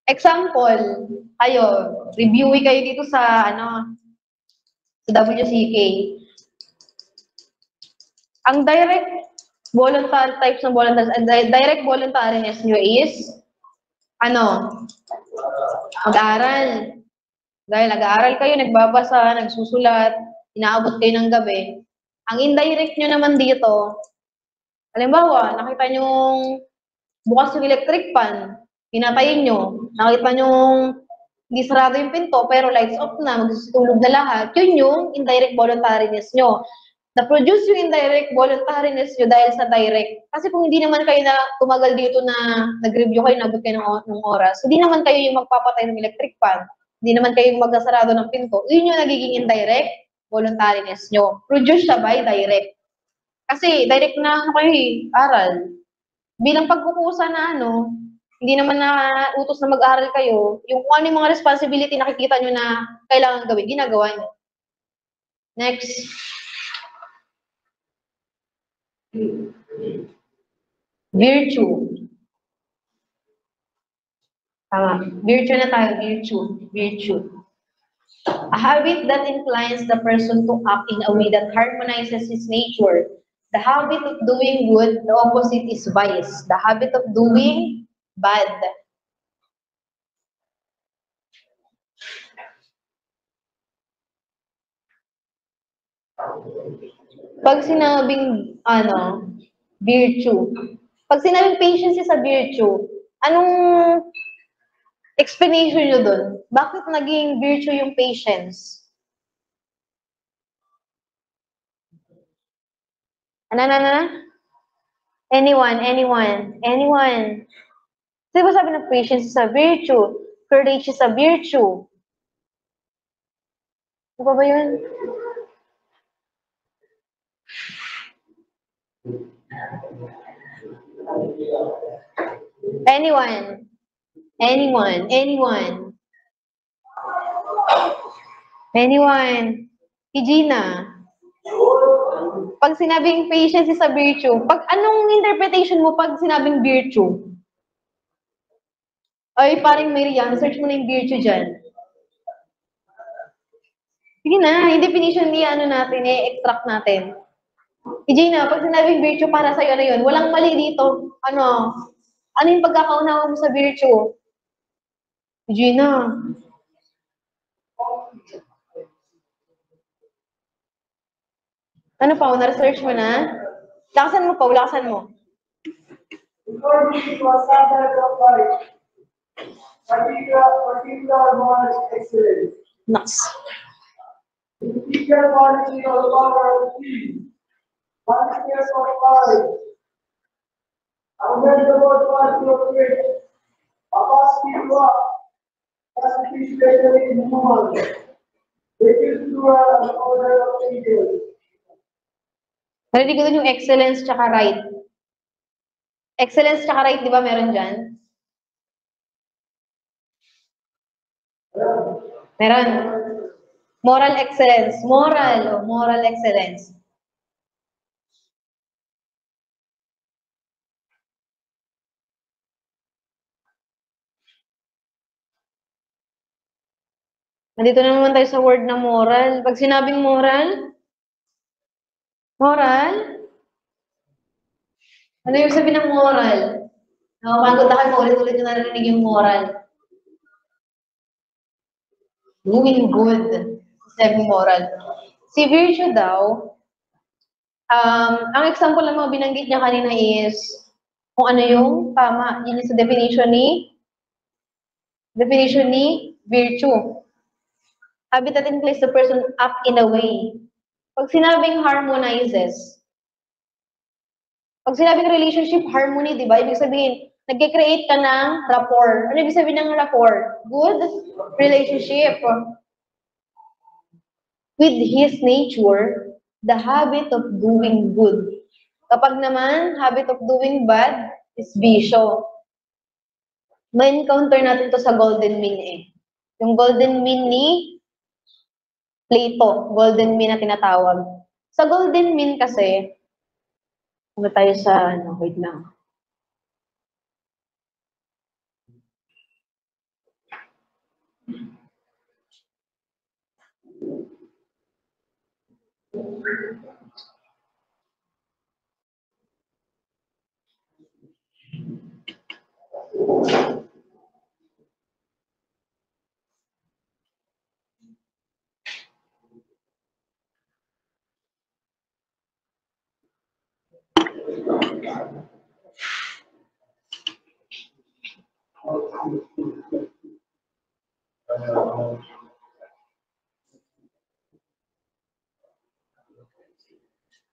Example, kayo, reviewee kayo dito sa, sa WCK. Ang direct voluntary types ng voluntary, direct voluntariness nyo is, mag-aaral. Dahil nag-aaral kayo, nagbabasa, nagsusulat, inaabot kayo ng gabi. Ang indirect nyo naman dito, halimbawa, nakita nyo bukas yung electric fan, pinatayin nyo, nakita nyo hindi sarado yung pinto, pero lights off na, magsitulog na lahat, yun yung indirect voluntariness nyo. Na-produce yung indirect voluntariness nyo dahil sa direct. Kasi kung hindi naman kayo na tumagal dito na nag-review kayo, nabot kayo ng oras, hindi naman kayo yung magpapatay ng electric fan, hindi naman kayo yung magsasarado ng pinto, yun yung nagiging indirect voluntariness nyo. Produce siya by direct. Kasi direct na kayo aral. Bilang pagkukusa na hindi naman na utos na mag-aral kayo, yung kung ano yung mga responsibility nakikita nyo na kailangan gawin, ginagawa nyo. Next. Virtue. Tama. Virtue na tayo. Virtue. A habit that inclines the person to act in a way that harmonizes his nature. The habit of doing good, the opposite is vice. The habit of doing bad. Pag sinabing, virtue. Pag sinabing patience is a virtue, anong explanation nyo dun? Bakit naging virtue yung patience? Anyone? Di ba sabi na patience is a virtue? Courage is a virtue. Ano ba yun? Anyone? Gina. Pag sinabing patience is a virtue, anong interpretation mo pag sinabing virtue? Ay, paring Miriam, search mo na yung virtue dyan. Sige na, yung definition niya, natin, extract natin. Gina, pag sinabing virtue para sa'yo na yun, walang mali dito. Ano yung pagkakaunawa mo sa virtue? Gina. Ano pa, na-research mo na? Lakasan mo. Particular knowledge excellence. Nice. Particular quality of power of team. Qualities of courage. Unbelievable quality of faith. Capacity to work. Capacity especially in movement. It is to an order of angels. Narinig ko dun yung excellence tsaka right. Excellence tsaka right, di ba meron dyan? Meron. Moral excellence. Moral excellence. Nandito na naman tayo sa word na moral. Pag sinabing moral, ano yung sabihin ng moral? Nakapagod na kayo, ulit-ulit yung narinig yung moral. Doing good. Sabi moral. Si virtue daw, ang example na mga binanggit niya kanina is kung ano yung tama. Yun sa definition ni virtue. Habit that inclines the person act in a way. Pag sinabing harmonizes, pag sinabing relationship, harmony, di ba? Ibig sabihin, nag-create ka ng rapport. Ano ibig sabihin ng rapport? Good relationship. With his nature, the habit of doing good. Kapag naman, habit of doing bad is bisyo. May encounter natin to sa golden mean Yung golden mean ni Plato, golden mean na tinatawag. Sa golden mean kasi, tayo sa, wait lang.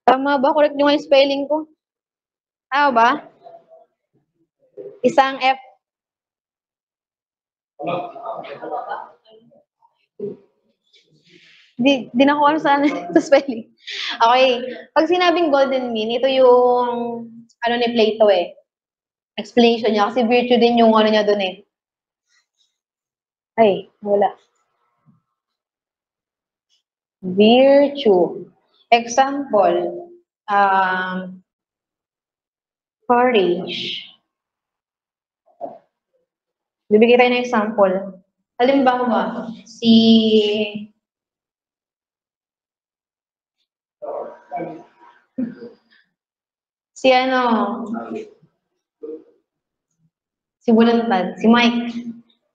Tama ba? Correct nyo nga yung spelling ko. Tama ba? Isang F. Di na ko alam sa spelling. Okay. Pag sinabing golden mean, ito yung ano ni Plato eh. Explanation niya. Kasi virtue din yung ano niya dun eh. Ay, wala. Virtue. Example, courage. Bibigay tayo ng example. Halimbawa, si Bulantad, si Mike.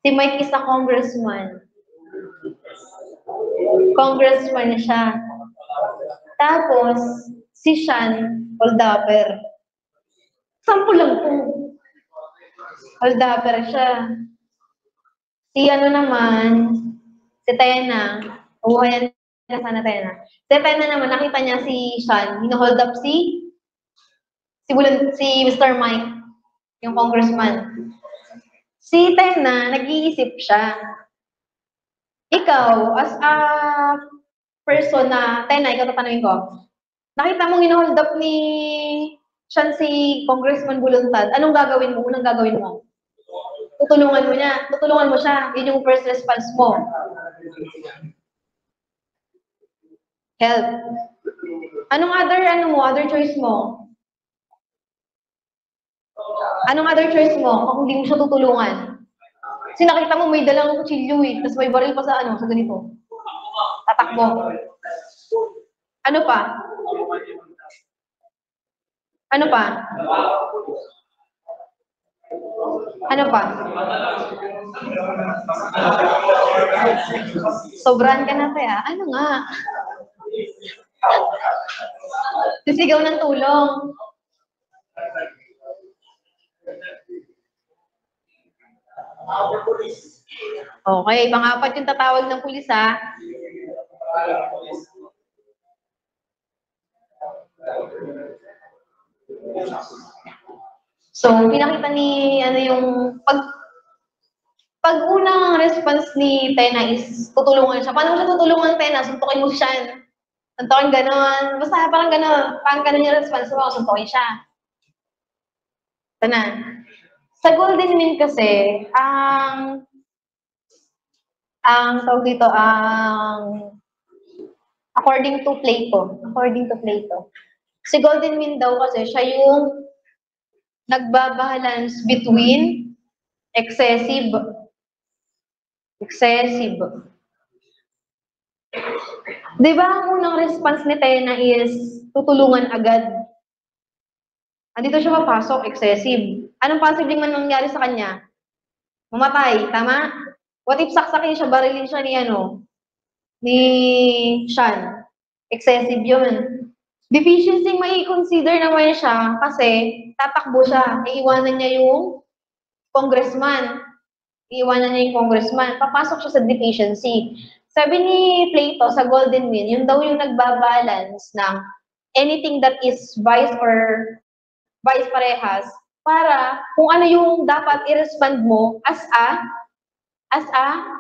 Si Mike is a congressman. Congressman siya. Tapos, si Sean, Holdapper. Sample lang po. Holdapper siya. Si ano naman, si Tena. Uwayan na sana Tena. Si Tena naman, nakita niya si Sean. Hino-hold up si Mr. Mike, yung congressman. Si Tena, nag-iisip siya. Ikaw, as a person na, Tena, ikaw tatanungin ko, nakita mong hino-hold up ni Sean si Congressman Buluntad, anong gagawin mo? Unang gagawin mo? Tutulungan mo niya. Tutulungan mo siya. Yun yung first response mo. Help. Anong other choice mo? Anong other choice mo kung hindi mo siya tutulungan? Kasi nakita mo may dalang kutsilyo eh, tapos may baril pa sa sa ganito. Tatakbo. Ano pa? Ano pa? Ano pa? Sobrahan ka na tayo. Ano nga? Sisigaw ng tulong. Okay, pang-apat yung tatawag ng pulis ha. So, pinakita ni, yung, pag unang response ni Tena is tutulungan siya. Paano mo siya tutulungan, Tena? Suntukin mo siya. Suntukin gano'n. Basta parang gano'n. Parang gano'n yung response mo. Suntukin siya. Ito na. Sa golden mean kasi, tawag dito, according to Plato, si golden mean daw kasi siya yung nagbabalance between excessive. Di ba ang unang response ni Tena is tutulungan agad? Andito siya papasok, excessive. Anong posibleng man nangyari sa kanya? Mamatay, tama? What if saksakin siya, barilin siya ni Sean? Excessive yun. Deficiency may consider naman siya kasi tatakbo siya. Iiwanan niya yung congressman. Papasok siya sa deficiency. Sabi ni Plato sa golden mean, yun daw yung nagbabalance ng anything that is vice parehas para kung ano yung dapat i-respond mo as a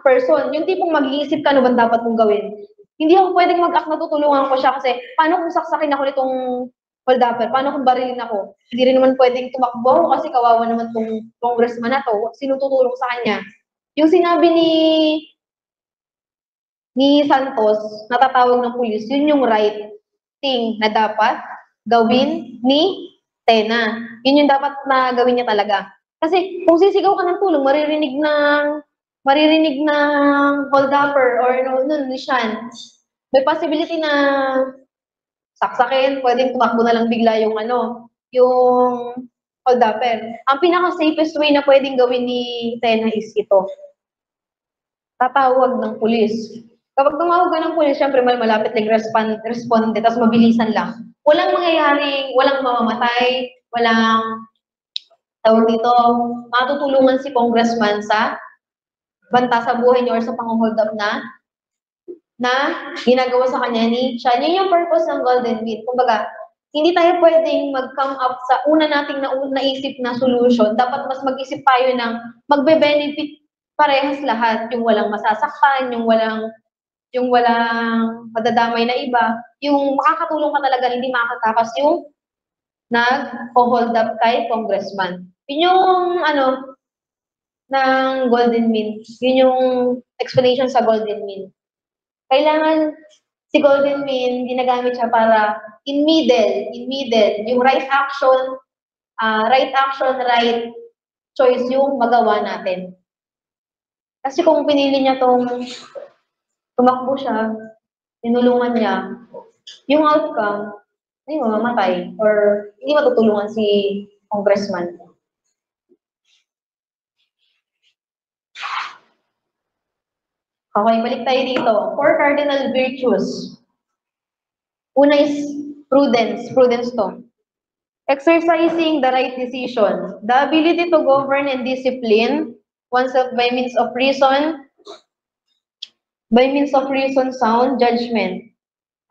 person. Yung tipong mag-iisip ka ano bang dapat mong gawin. Hindi ako pwedeng mag-act na tutulungan ko siya kasi paano kung saksakin ako nitong holdapper? Paano kung barilin ako? Hindi rin naman pwedeng tumakbo ako kasi kawawa naman tong congressman na to. Sino tutulong sa kanya? Yung sinabi ni Santos, natatawag ng pulis, yun yung right thing na dapat gawin ni Tena. Yun yung dapat na gawin niya talaga. Kasi kung sisigaw ka ng tulong, maririnig ng holdapper or ni Sean. May possibility na saksakin, pwedeng tumakbo na lang bigla yung yung hold-upper. Ang pinaka-safest way na pwedeng gawin ni Tena is ito. Tatawag ng pulis. Kapag tumawag ka ng pulis, syempre malapit lang responde, tapos mabilisan lang. Walang mangyayaring, walang mamamatay, walang tawag dito, matutulungan si congressman sa banta sa buhay niyo or sa pang-hold up na ginagawa sa kanya ni siya. Yun yung purpose ng Golden Mean. Kumbaga, hindi tayo pwedeng mag-come up sa una nating naisip na solution. Dapat mas mag-isip tayo ng magbe-benefit parehas lahat. Yung walang masasaktan, yung walang madadamay na iba. Yung makakatulong ka talaga, hindi makakatakas yung nag-hold up kay congressman. Yun yung ng Golden Mean. Yun yung explanation sa Golden Mean. Kailangan si Golden Mean, ginagamit siya para in middle, yung right action, right choice yung magawa natin. Kasi kung pinili niya tumakbo siya, tinulungan niya, yung outcome, ay mamamatay or hindi matutulungan si congressman. Okay, balik tayo dito. 4 cardinal virtues. Una is prudence. Prudence to. Exercising the right decision. The ability to govern and discipline oneself by means of reason, sound judgment.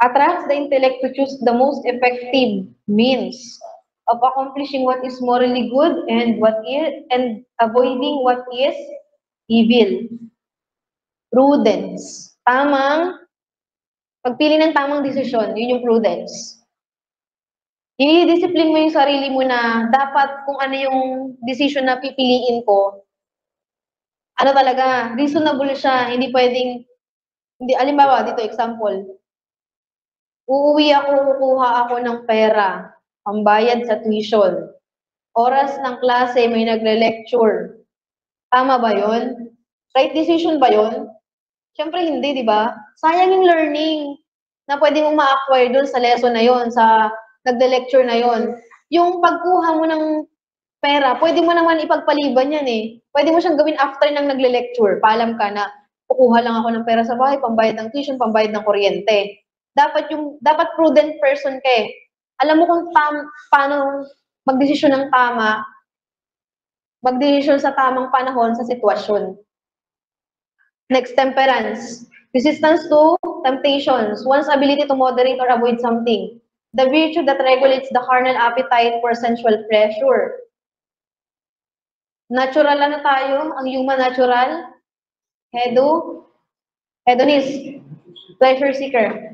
Attracts the intellect to choose the most effective means of accomplishing what is morally good and avoiding what is evil. Prudence. Pagpili ng tamang desisyon, yun yung prudence. I-discipline mo yung sarili mo na dapat kung ano yung decision na pipiliin ko, talaga, reasonable siya, hindi pwedeng, alimbawa, dito example, kukuha ako ng pera, pambayad sa tuition, oras ng klase, may nagle-lecture. Tama ba yun? Right decision ba yun? Siyempre hindi, di ba? Sayang yung learning na pwede mong ma-acquire doon sa lesson na yon, sa nagde-lecture na yon. Yung pagkuha mo ng pera, pwede mo naman ipagpaliban yan eh. Pwede mo siyang gawin after ng nagle-lecture. Paalam ka na, kukuha lang ako ng pera sa bahay, pambayad ng tuition, pambayad ng kuryente. Dapat prudent person ka eh. Alam mo kung paano magdesisyon ng tama, magdesisyon sa tamang panahon sa sitwasyon. Next, temperance. Resistance to temptations. One's ability to moderate or avoid something. The virtue that regulates the carnal appetite for sensual pleasure. Natural tayo, ang human natural. Hedonist. Pleasure seeker.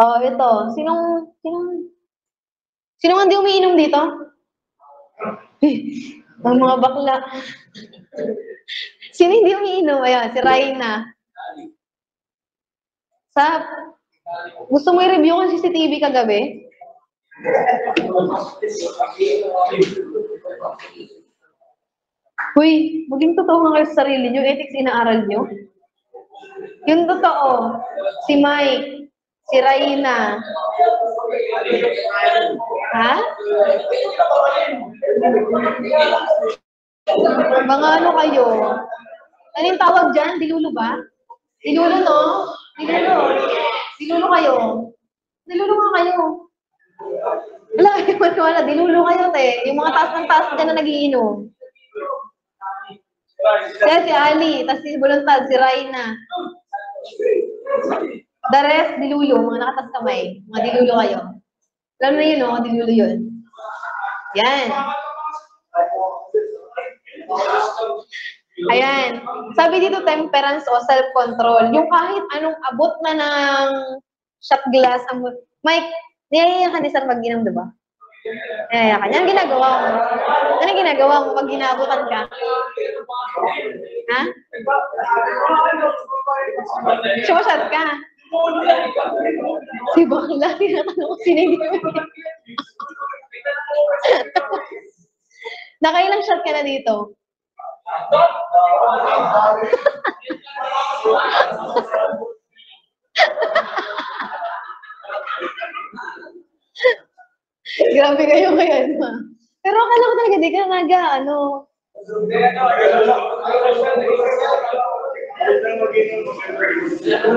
Oh, ito. Sinong hindi umiinom dito? Ang mga bakla. Sino hindi umiinom? Ayan, si Raina. Gusto mo i-review kung CCTV kagabi? Uy, maging totoo nga kayo sa sarili nyo. Ethics inaaral nyo. Yung totoo, si Mike, si Raina. Ha? Mga kayo? Ano yung tawag dyan? Dilulo ba? Dilulo, no? Dilulo kayo. Dilulo nga kayo. Wala. Dilulo kayo, te. Yung mga taas ng taas dyan na nagiinom. Si Ali, tas si Buluntad, si Raina. The rest, dilulo. Mga nakatas kamay. Mga dilulo kayo. Alam na yun, no? Dilulo yun. Yan. Ayan. Sabi dito, temperance o self-control. Yung kahit anong abot na ng shot glass. Mike, niyaya ka ni Sir mag-inom, diba? Niyaya ka. Yan ginagawa mo. Ano ginagawa mo pag ginaabutan ka? Ha? Shot ka. Si Bakla, tinatanong ko sino hindi mo. Nakailang shot ka na dito? Grabe kayo ngayon, ma. Pero akala ko talaga di ka ano.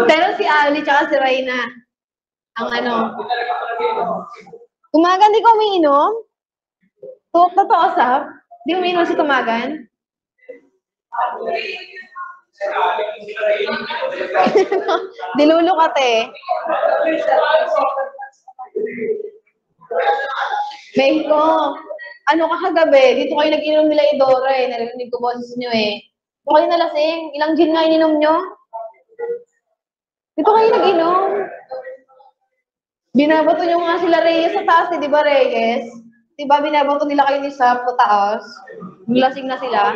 Pero si Ali tsaka si Reyna, ang ano. Tumagan, di ko umiinom? Totoo, Sap? Di umiinom si Tumagan? Dilulo ka, te. Mexico, ano ka kagabi? Dito kayo nag-inom nila Idora eh. Narinig ko boses nyo eh. Dito kayo nalasing. Ilang gin nga ininom nyo? Dito kayo nag-inom. Binabato nyo nga sila Reyes sa taas eh, di ba Reyes? Di ba binabato nila kayo ni Sap sa taas? Lasing na sila.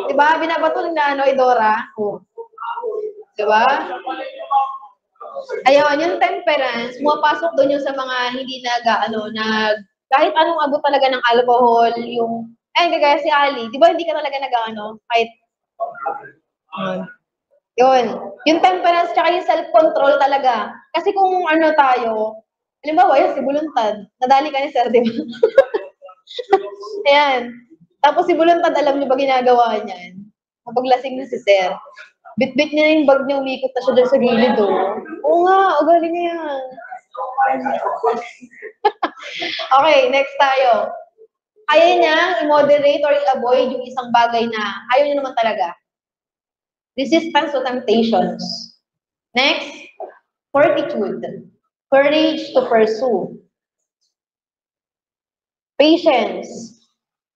Di ba binabato nila ano, Idora? Oh. Di ba? Ayun, yung temperance, pumapasok doon yung sa mga hindi kahit anong abot talaga ng alcohol, yung, kagaya si Ali, di ba hindi ka talaga kahit, yun, yung temperance tsaka yung self-control talaga. Kasi kung ano tayo, halimbawa, yan, si Buluntad, nadali ka ni Sir, di ba? Ayan. Tapos si Buluntad, alam niyo ba ginagawa niyan? Mapaglasing na si Sir. Bit-bit niya yung bag niya, umikot na siya dyan sa gilid, oh. Oo nga, ugali niya yan. Okay, next tayo. Kaya niyang i-moderate or i-avoid yung isang bagay na ayaw niya naman talaga. Resistance to temptations. Next, fortitude. Courage to pursue. Patience.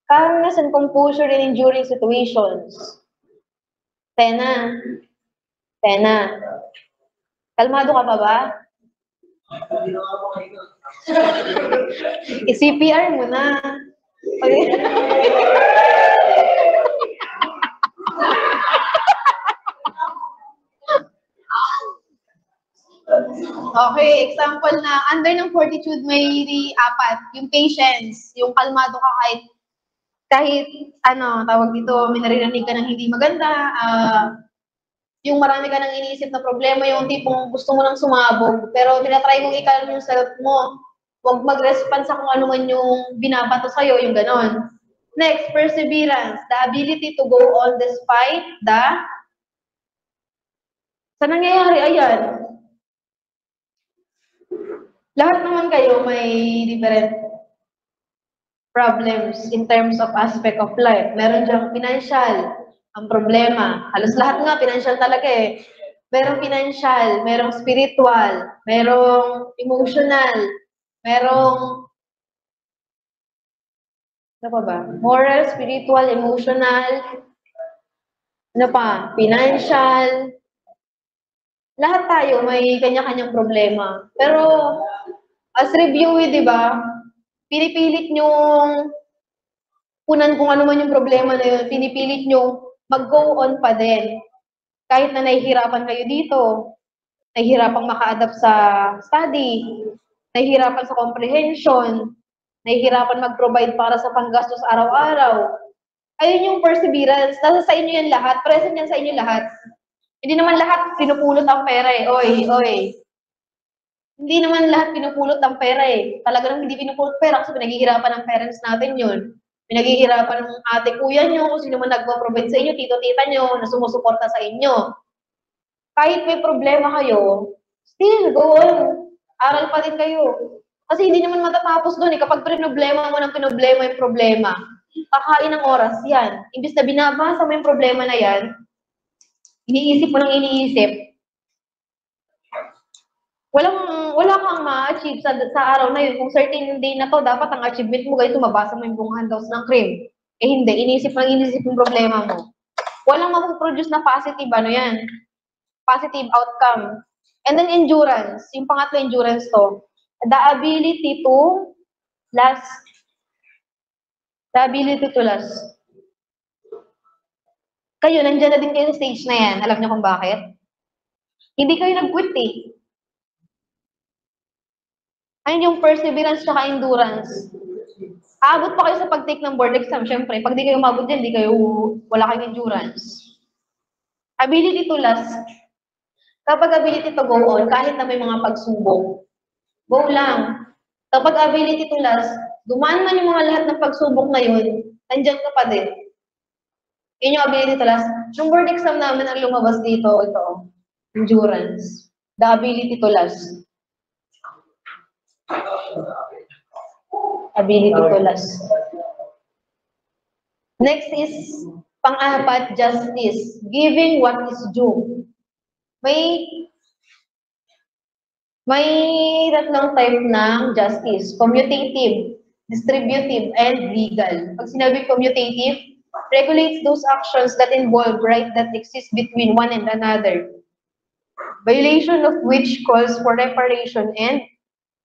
Calmness and composure in enduring situations. Tena. Kalmado ka pa ba? I-CPR mo na. Okay, example na under ng fortitude may 4. Yung patience, yung kalmado ka kahit tawag dito, may naririnig ka ng hindi maganda, yung marami ka nang iniisip na problema, yung tipong gusto mo nang sumabog, pero tinatry mong i-calm yung self mo. Huwag mag-respond sa kung ano man yung binabato sa'yo, yung ganon. Next, perseverance, the ability to go on despite sa nangyayari, ayan. Lahat naman kayo may different problems in terms of aspect of life. Meron diyang financial, ang problema. Halos lahat nga, financial talaga eh. Merong financial, merong spiritual, merong emotional, merong ano pa ba? Moral, spiritual, emotional, ano pa? Financial. Lahat tayo may kanya-kanyang problema. Pero as review, di ba? Pinipilit nyong punan kung ano man yung problema na yun, pinipilit nyong mag-go on pa din. Kahit na nahihirapan kayo dito, nahihirapan maka-adapt sa study, nahihirapan sa comprehension, nahihirapan mag-provide para sa panggastos araw-araw. Ayun yung perseverance. Nasa sa inyo yan lahat. Present yan sa inyo lahat. Hindi naman lahat pinupulot ang pera eh. Oy. Hindi naman lahat pinupulot ang pera eh. Talaga naman hindi pinupulot pera kasi pinaghihirapan ng parents natin yun. Pinaghihirapan ng ate, kuya nyo, kung sino man nagpo-provide sa inyo, tito-tita nyo, na sumusuporta sa inyo. Kahit may problema kayo, still, go on. Aral pa din kayo. Kasi hindi naman matatapos doon eh. Kapag pinoblema mo ng pinoblema yung problema, kakain ng oras yan. Imbis na binabasa mo yung problema na yan, iniisip mo ng iniisip, wala kang ma-achieve sa araw na yun. Kung certain day na to, dapat ang achievement mo, ganito, mabasa mo yung buong handouts ng cream. Eh hindi, iniisip yung problema mo. Walang mapuproduce na positive, positive outcome. And then endurance, yung pangatlo endurance to, the ability to last. Kayo, nandiyan na din kayo sa stage na yan. Alam niyo kung bakit? Hindi kayo nag-quit eh. Ayun yung perseverance tsaka endurance. Aabot pa kayo sa pag-take ng board exam, syempre. Pag di kayo mabot yan, wala kayong endurance. Ability to last. Kapag ability to go on, kahit na may mga pagsubok, go lang. Kapag ability to last, dumaan man yung mga lahat ng pagsubok na yun, nandyan ka pa din. Yun yung ability to last. Yung board exam namin ang lumabas dito, ito, endurance. The ability to last. Ability to last. Next is, pang-apat, justice. Giving what is due. May tatlong type ng justice. Commutative, distributive, and legal. Pag sinabi commutative, regulates those actions that involve right that exist between one and another. Violation of which calls for reparation and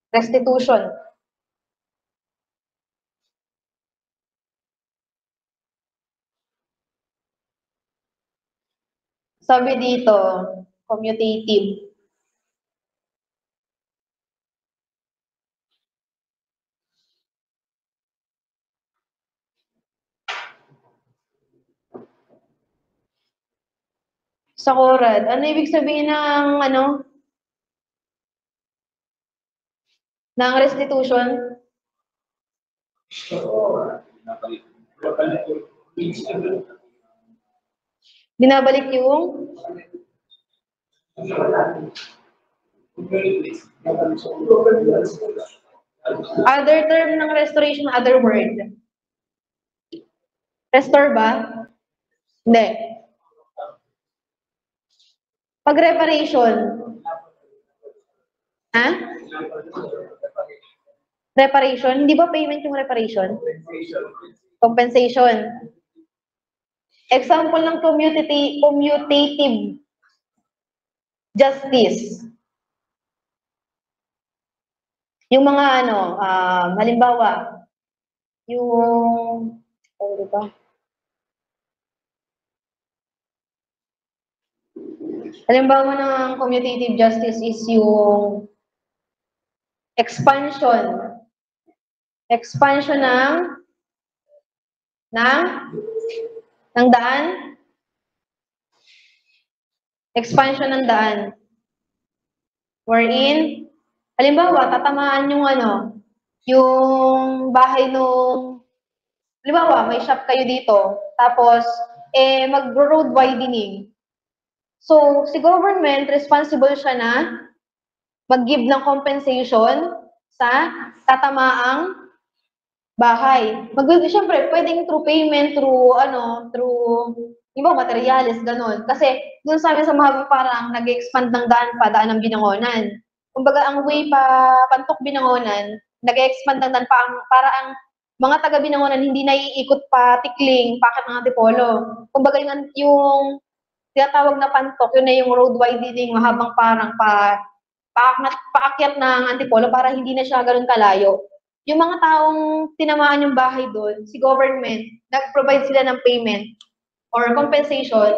restitution. Sabi dito, commutative. Sa CORAD, ano ibig sabihin ng ng restitution? Binabalik yung other term ng restoration, other word. Restore ba? Hindi. Pag reparation, ha? Reparation? Hindi ba payment yung reparation? Compensation. Example ng commutative justice. Yung mga halimbawa, yung, diba? Halimbawa ng commutative justice is yung expansion ng daan, expansion ng daan, wherein, halimbawa, tatamaan yung yung bahay nung, halimbawa, may shop kayo dito, tapos, mag-road widening. So, si government, responsible siya na mag-give ng compensation sa tatamaang bahay. Siyempre, pwedeng through payment, through materials, ganun. Kasi, dun sa amin sa Mahabang Parang, nag-expand ng daan ng Binangonan. Kumbaga, ang way Pantok Binangonan, nag-expand ng daan para ang mga taga Binangonan hindi naiikot pa Tikling, Pakat ng Antipolo. Kumbaga, yung tinatawag na Pantok, yun na yung road widening, Mahabang Parang, paakyat ng Antipolo para hindi na siya ganun kalayo. Yung mga taong tinamaan yung bahay doon, si government, nag-provide sila ng payment or compensation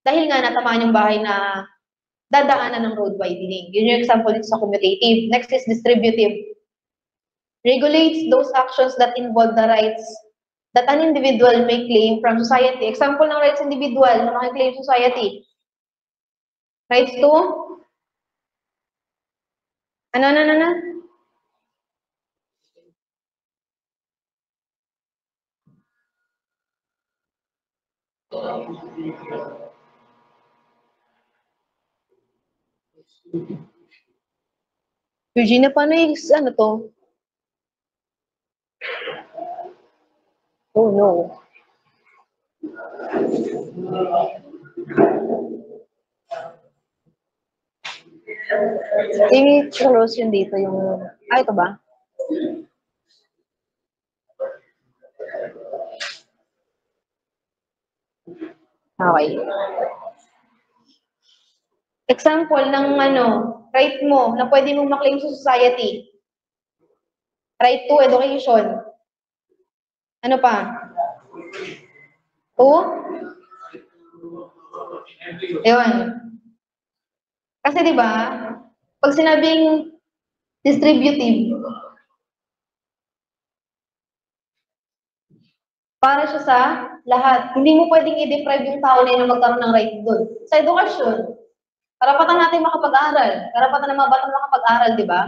dahil nga natamaan yung bahay na dadaanan ng road widening. Yun yung example dito sa commutative. Next is distributive. Regulates those actions that involve the rights that an individual may claim from society. Example ng rights individual na makiklaim society. Rights to? Ano? Eugenia, paano yung to? Oh no. I-close yun dito yung... ito ba? Okay. Example ng right mo na pwede mong maklaim sa society. Right to education. Ano pa? To? Ayun. Kasi di ba, pag sinabing distributive, para siya sa lahat. Hindi mo pwedeng i-deprive yung tao na yun na magkaroon ng right doon. Sa edukasyon, karapatan natin makapag-aral. Karapatan ng mga batang makapag-aral, di ba?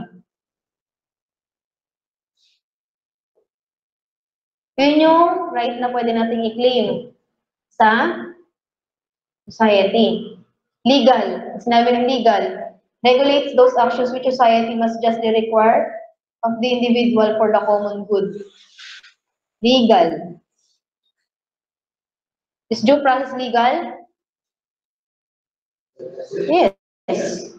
Yun yung right na pwede nating i-claim sa society. Legal. Sinabi ng legal. Regulates those actions which society must justly require of the individual for the common good. Legal. Is due process legal? Yes.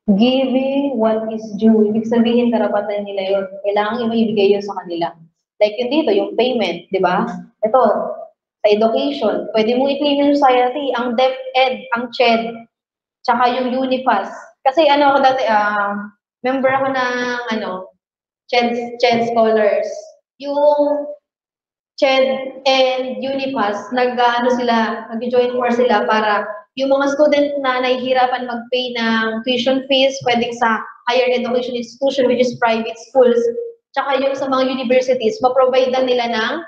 Giving what is due. Ibig sabihin, karapatan nila yun. Kailangan ibigay yun sa kanila. Like yun dito, yung payment, di ba? Ito, sa education, pwede mo i-claim yung society, ang DepEd, ang CHED, tsaka yung UNIFAS. Kasi ano ako dati, member ako ng CHED Scholars. Yung CHED and UNIFAS, nag-join force sila para yung mga student na nahihirapan mag-pay ng tuition fees, pwedeng sa higher education institution, which is private schools, tsaka yung sa mga universities, ma-provide nila ng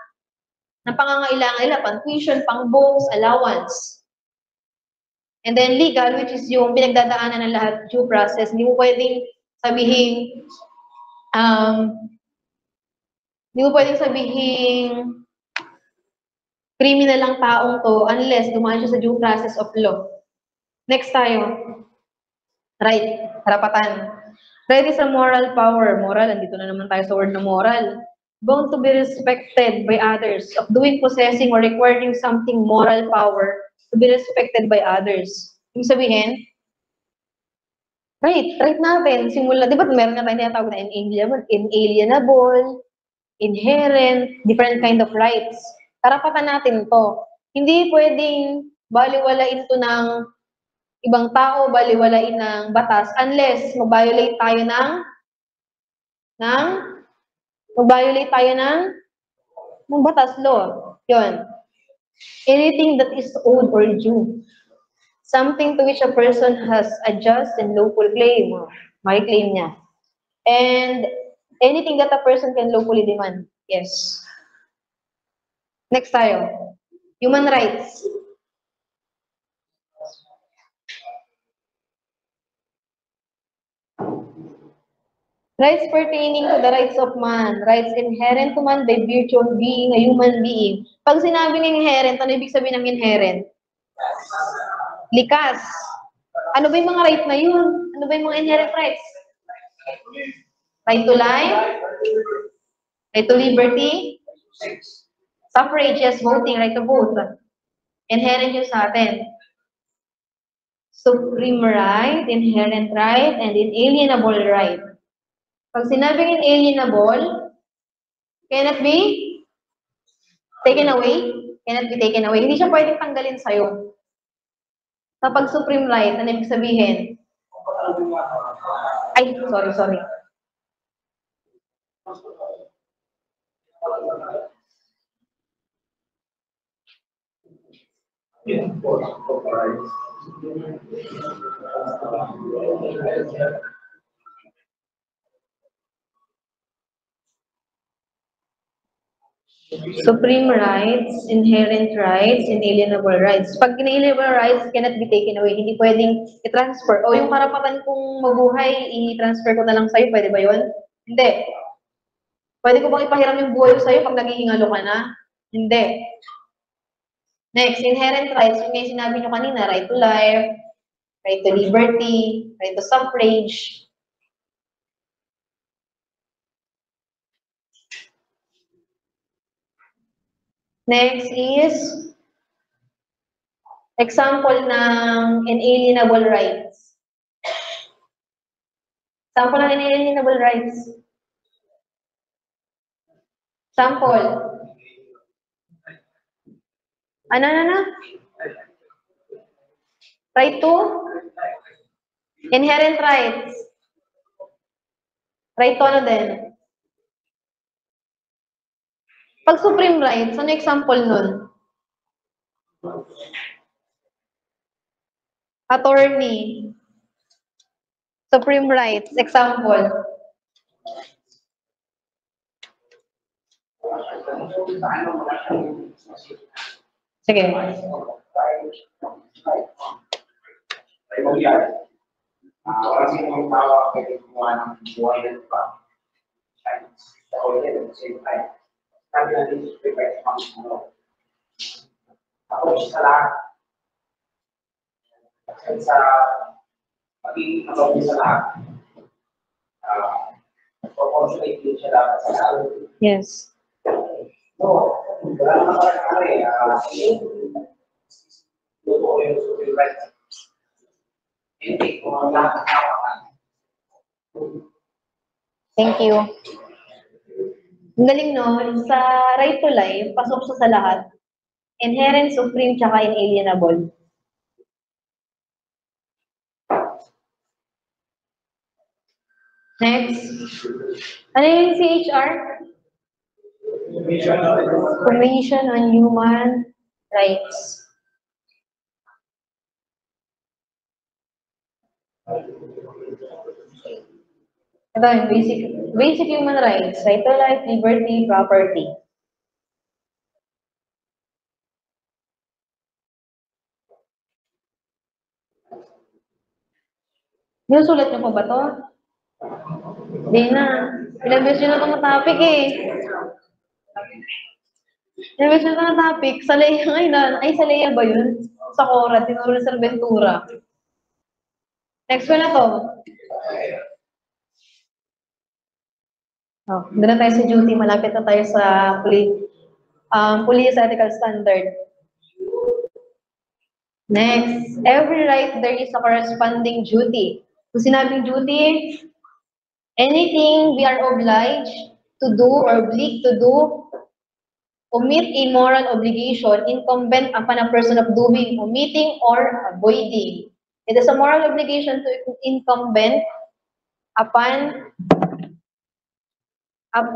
pangangailangan nila, pang tuition, pang books, allowance. And then legal, which is yung pinagdadaanan ng lahat, due process. Hindi mo pwedeng sabihin, criminal ang taong to unless dumaan siya sa due process of law. Next tayo. Right, karapatan. Right is a moral power. Moral, andito na naman tayo sa word na moral. Bound to be respected by others, of doing, possessing, or requiring something moral power to be respected by others. Yung sabihin, right natin. Simula, di ba meron na tayo tinatawag na inalienable, inherent, different kind of rights. Karapatan natin to. Hindi pwedeng baliwalain to ng ibang tao, baliwalain ng batas unless mag-violate tayo ng batas law. Yun. Anything that is owed or due. Something to which a person has a just and lawful claim. Claim niya. And anything that a person can lawfully demand. Yes. Next tayo. Human rights. Rights pertaining to the rights of man. Rights inherent to man by virtue of being a human being. Pag sinabi ng inherent, ano ibig sabihin ng inherent? Likas. Ano ba yung mga right na yun? Ano ba yung mga inherent rights? Right to life? Right to liberty? Suffrage, yes, voting, right to vote. Inherent yun sa atin. Supreme right, inherent right, and inalienable right. Pag sinabing inalienable, cannot be taken away. Cannot be taken away. Hindi siya pwedeng tanggalin sa'yo. Kapag supreme right, ano ibig sabihin? Ay, sorry. Supreme rights, inherent rights, inalienable rights. Pag inalienable rights cannot be taken away, hindi pwedeng i-transfer. O yung karapatan kong mabuhay, i-transfer ko na lang sa'yo, pwede ba yun? Hindi. Pwede ko bang ipahiram yung buhay ko sa'yo pag naghihingalo ka na? Hindi. Next, inherent rights. Yung may sinabi nyo kanina, right to life, right to liberty, right to suffrage. Next is example ng inalienable rights. Example ng inalienable rights. Sample. Ano? Right to? Inherent rights. Right to ano din? Pag supreme rights, ano example nun? Attorney. Supreme rights, example. Sige. Ay, magyari. Kasi kung tawa kayo gumawa ng buhay at pa. Sa ulit at the same time. Sabi natin, prepare sa mga ako sa lahat. Sa magiging kapag sa lahat. Proportionate din siya dapat sa lahat. Yes. No, wala naman kakakari. Totoo yung social rights. Hindi ko ang lahat Thank you. Ang galing, no? Sa right to life, pasok siya sa lahat. Inherent, supreme, tsaka inalienable. Next. Ano yung CHR? Commission on Human Rights. Ito yung basic human rights. Right to life, liberty, property. Sinusulat niyo pa ba to? Hindi na. Ilang beses yun na itong topic eh. Ilang beses yun na topic. Sa Leia ngayon. Ay, sa Leia ba yun? Sa Cora, tinuro sa Ventura. Next one na to. Oh, doon na tayo sa duty. Malapit na tayo sa police ethical standard. Next. Every right there is a corresponding duty. Kung sinabing duty, anything we are obliged to do or oblique to do, omit a moral obligation incumbent upon a person of doing, omitting, or avoiding. It is a moral obligation to incumbent upon a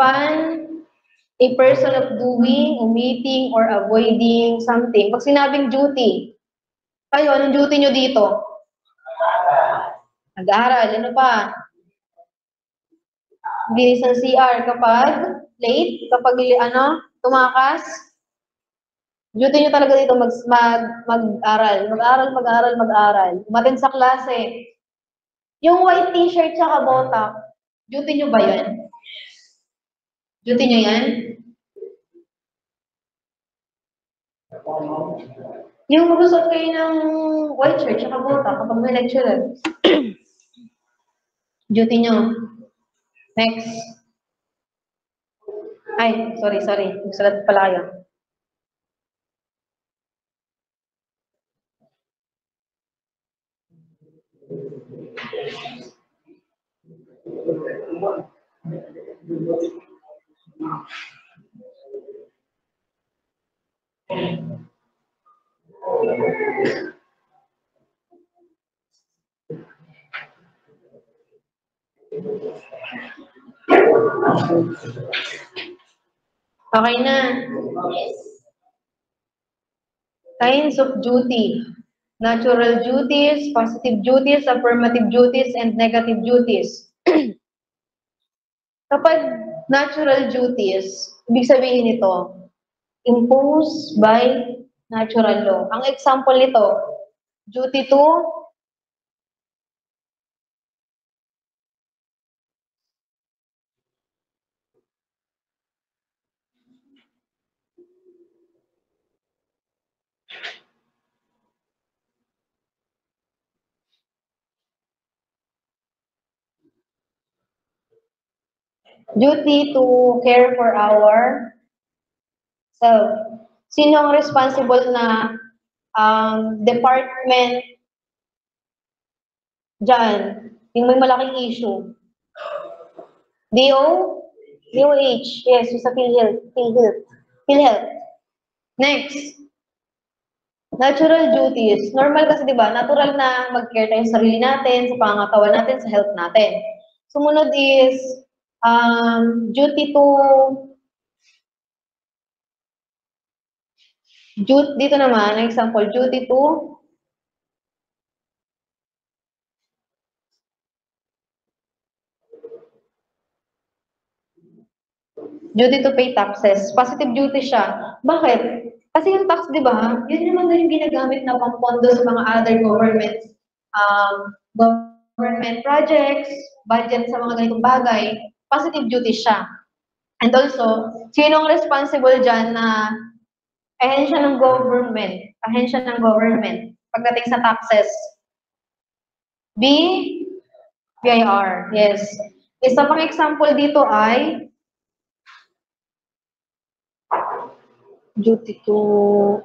person of doing, omitting, or avoiding something. Pag sinabing duty, kayo, anong duty nyo dito? Nag-aaral. Ano pa? Bilis ng CR kapag late, kapag tumakas. Duty nyo talaga dito mag-aral. Mag-aral. Umatin sa klase. Yung white t-shirt tsaka bota, duty nyo ba yan? Duty nyo yan? Yung magusot kayo ng white shirt tsaka bota kapag may lecturer. Duty nyo. Next. Ay, sorry. Magsalat pala kayo. Okay na. Kinds of duty. Natural duties, positive duties, affirmative duties, and negative duties. Kapag natural duties, ibig sabihin nito, imposed by natural law. Ang example nito, duty to care for our self. Sino ang responsible na department dyan? Yung may malaking issue. DO? DOH. Yes, yung sa PhilHealth. Next. Natural duties. Normal kasi, di ba? Natural na mag-care tayo sa sarili natin, sa pangangatawan natin, sa health natin. Sumunod is dito naman, example, duty to pay taxes. Positive duty siya. Bakit? Kasi yung tax, di ba, yun naman din yung ginagamit na pampondo sa mga other government projects, budget sa mga ganitong bagay, positive duty siya. And also, sinong responsible dyan na ahensya ng government, pagdating sa taxes? BIR, yes. Isa pang example dito ay duty to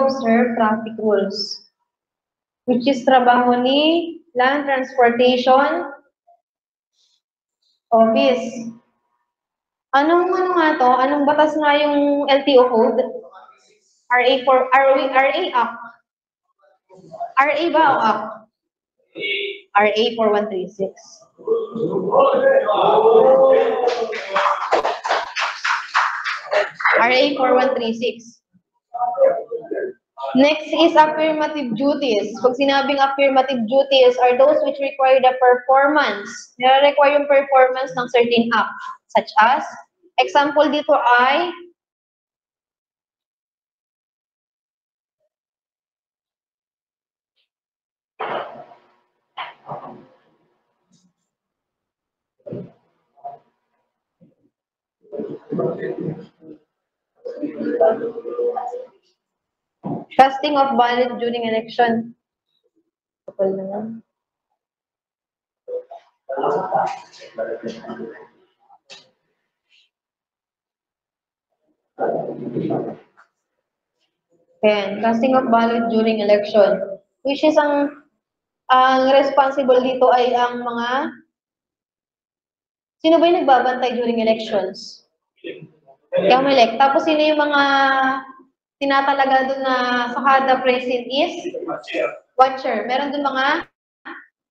observe traffic rules, which is trabaho ni Land Transportation Office. Anong nga to? Anong batas nga yung LTO code? RA Act. RA ba o Act? RA 4136. RA 4136. Next is affirmative duties. Pag sinabing affirmative duties are those which require the performance. Nire-require yung performance ng certain act. Such as, example dito ay, casting of ballot during election. Kapal naman. Ayan, casting of ballot during election. Which is ang responsible dito ay ang mga, sino ba yung nagbabantay during elections? Kamelec. Tapos sino yung mga tinatalaga doon na sa kada precinct is? Watcher. Meron doon mga,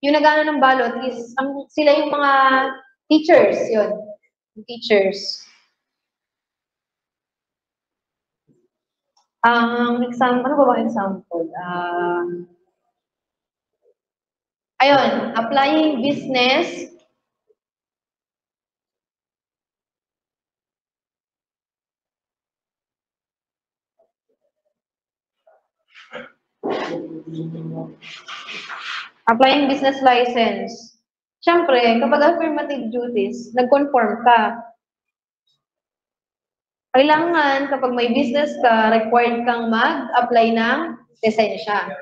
yung nagano ng ballot is, sila yung mga teachers, yun. Teachers. Example, ano ba ba example? Ayun, applying business license. Siyempre, kapag affirmative duties, nag-conform ka. Kailangan, kapag may business ka, required kang mag-apply ng lisensya.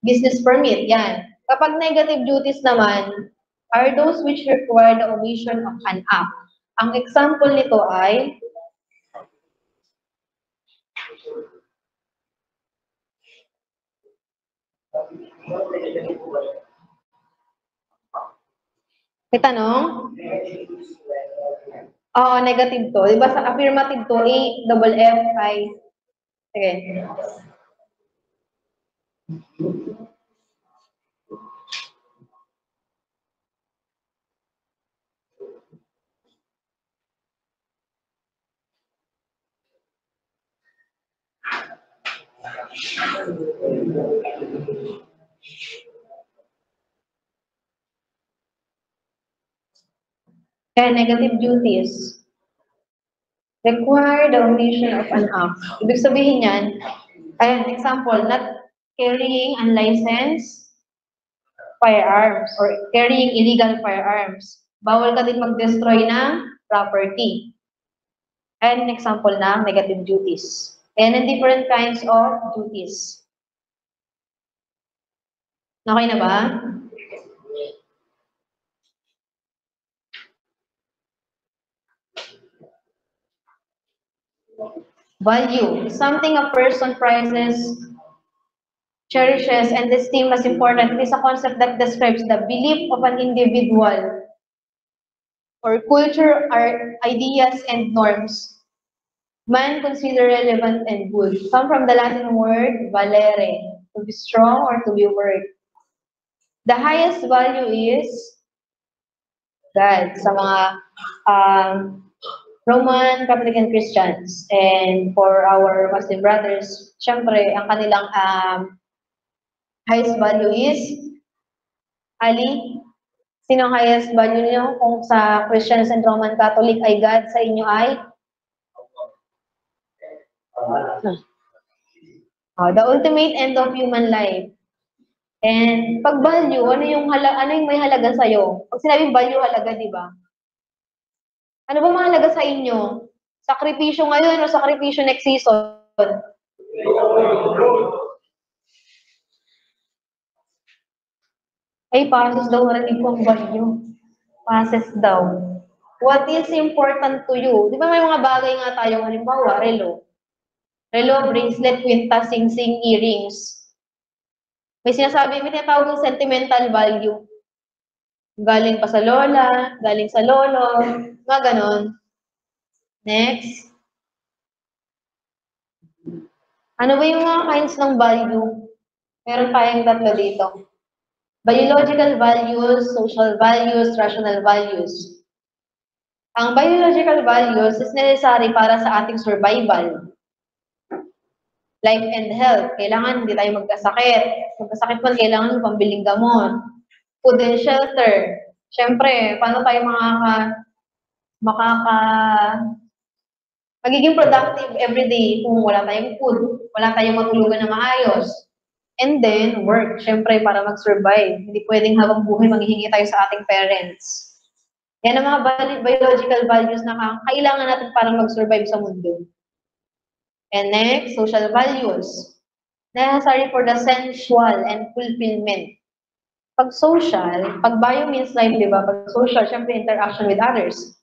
Business permit, yan. Kapag negative duties naman, are those which require the omission of an act. Ang example nito ay, may tanong? Oo, negative to. Diba sa affirmative to, A-double-F-I. Sige. Kaya negative duties. Require the omission of an act. Ibig sabihin yan, ayan, example, not carrying unlicensed firearms or carrying illegal firearms. Bawal ka din mag-destroy ng property. And example na negative duties. And different kinds of duties. Okay na ba? Value. Something a person prizes, cherishes, and esteems as important. It is a concept that describes the belief of an individual or culture, art, ideas, and norms man consider relevant and good. Come from the Latin word valere, to be strong or to be worth. The highest value is God sa mga Roman, Catholic, and Christians. And for our Muslim brothers, syempre, ang kanilang highest value is Ali. Sino ang highest value niyo? Kung sa Christians and Roman Catholic ay God, sa inyo ay? The ultimate end of human life. And pag value, ano yung may halaga sa'yo? Pag sinabing value, halaga, di ba? Ano ba mahalaga sa inyo? Sakripisyo ngayon o sakripisyo next season? Ay, passes daw, narinig ko ang value. Passes daw. What is important to you? Di ba may mga bagay nga tayo, halimbawa, relo. Relo, bracelet, kwintas, sing-sing, earrings. May sinasabi, may tinatawag ng sentimental value. Galing pa sa lola, galing sa lolo, mga ganon. Next. Ano ba yung mga kinds ng value? Meron tayong tatlo dito. Biological values, social values, rational values. Ang biological values is necessary para sa ating survival. Life and health. Kailangan hindi tayo magkasakit. Magkasakit man, kailangan pambiling gamot. Food and shelter. Siyempre, paano tayo magiging productive everyday kung wala tayong food, wala tayong matulugan na maayos. And then, work. Siyempre, para mag-survive. Hindi pwedeng habang buhay maghihingi tayo sa ating parents. Yan ang mga biological values na kailangan natin para mag-survive sa mundo. And next, social values. Necessary for the sensual and fulfillment. Pag social, pag bio means life, di ba? Pag social, syempre interaction with others.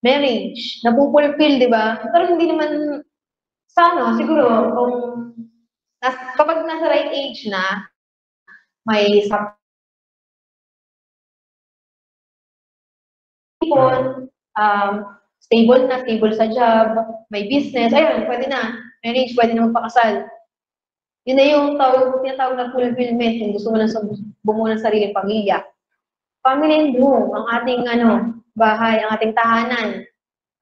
Marriage, napupulfill, di ba? Pero hindi naman, siguro, kapag nasa right age na, may stable sa job, may business, ayun, pwede na. Marriage, pwede na magpakasal. Yun na yung tinatawag na fulfillment, kung gusto mo lang bumuo ng sariling pamilya. Family and home, ang ating bahay, ang ating tahanan,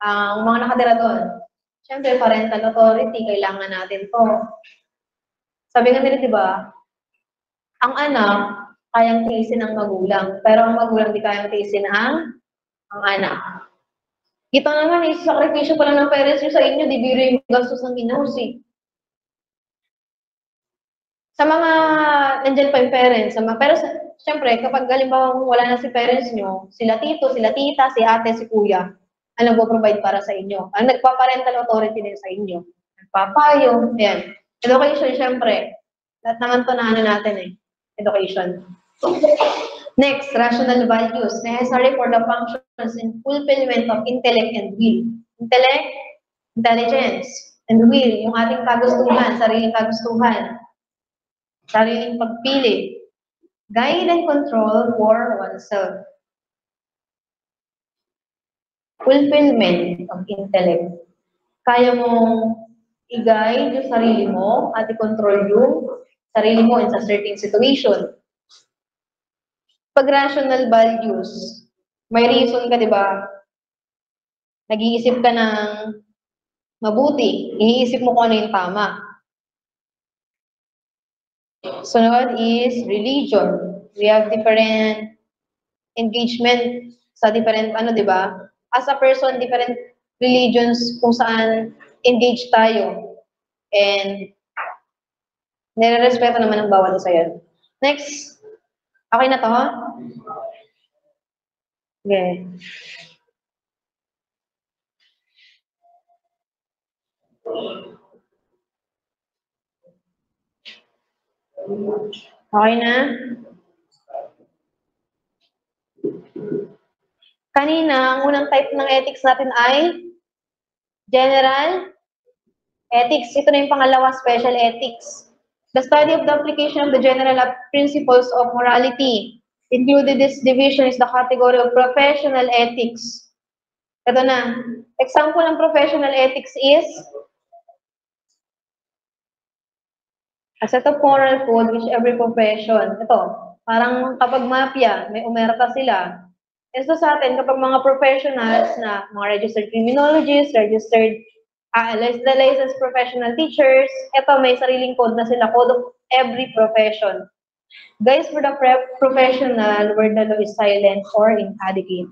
ang mga nakatira doon. Siyempre, parental authority, kailangan natin to. Sabi nga nila, di ba, ang anak, kayang tiisin ang magulang, pero ang magulang di kayang tiisin ang anak. Kita naman, sakripisyo pala ng parents nyo sa inyo, di biro yung gastos ng in-house eh. Sa mga, nandyan pa yung parents, pero siyempre, kapag halimbawa wala na si parents nyo, sila tito, sila tita, si ate, si kuya, ang nagpo-provide para sa inyo. Ang nagpa-parental authority din sa inyo. Nagpapayo, yan. Education, siyempre. Lahat naman to na natin eh. Education. Next, rational values. Necessary for the functions and fulfillment of intellect and will. Intellect, intelligence, and will. Yung ating kagustuhan, sariling kagustuhan. Sariling pagpili. Guide and control for oneself. Fulfillment of intellect. Kaya mong i-guide yung sarili mo at i-control yung sarili mo in a certain situation. Pag rational values, may reason ka, di ba? Nag-iisip ka ng mabuti. Iniisip mo kung ano yung tama. Sunod is religion. We have different engagement sa different, di ba? As a person, different religions kung saan engage tayo. And nire-respeto naman ang bawat isa yan. Next. Okay na to, ha? Okay. Okay na? Kanina, ang unang type ng ethics natin ay general ethics. Ito na yung pangalawa, special ethics. The study of the application of the general principles of morality. Included this division is the category of professional ethics. Ito na. Example ng professional ethics is a set of moral code which every profession. Ito, parang kapag mafia, may umerta sila. Ito sa atin, kapag mga professionals na mga registered criminologists, registered licensed professional teachers, ito may sariling code na sila, code of every profession. Guys, for the professional, where the law is silent or inadequate.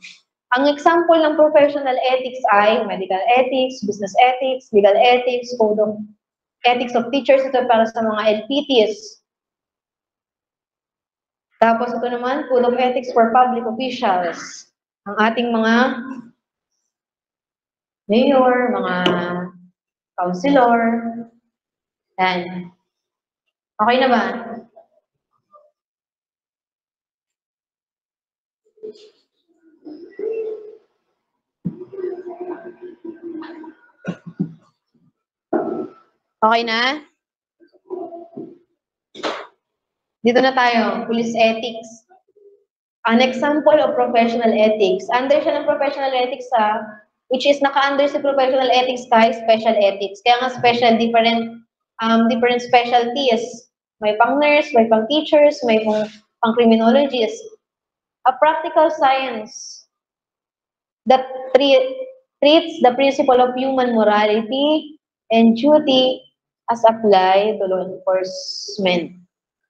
Ang example ng professional ethics ay medical ethics, business ethics, legal ethics, code of ethics of teachers, ito para sa mga LPTs. Tapos ito naman, code of ethics for public officials. Ang ating mga mayor, mga councilor. Yan. Okay na ba? Okay na? Dito na tayo, police ethics. An example of professional ethics. Under siya ng professional ethics which is naka-under si professional ethics kay special ethics. Kaya nga special, different specialties. May pang nurse, may pang teachers, may pang criminologist. A practical science that treats the principle of human morality and duty as applied to law enforcement.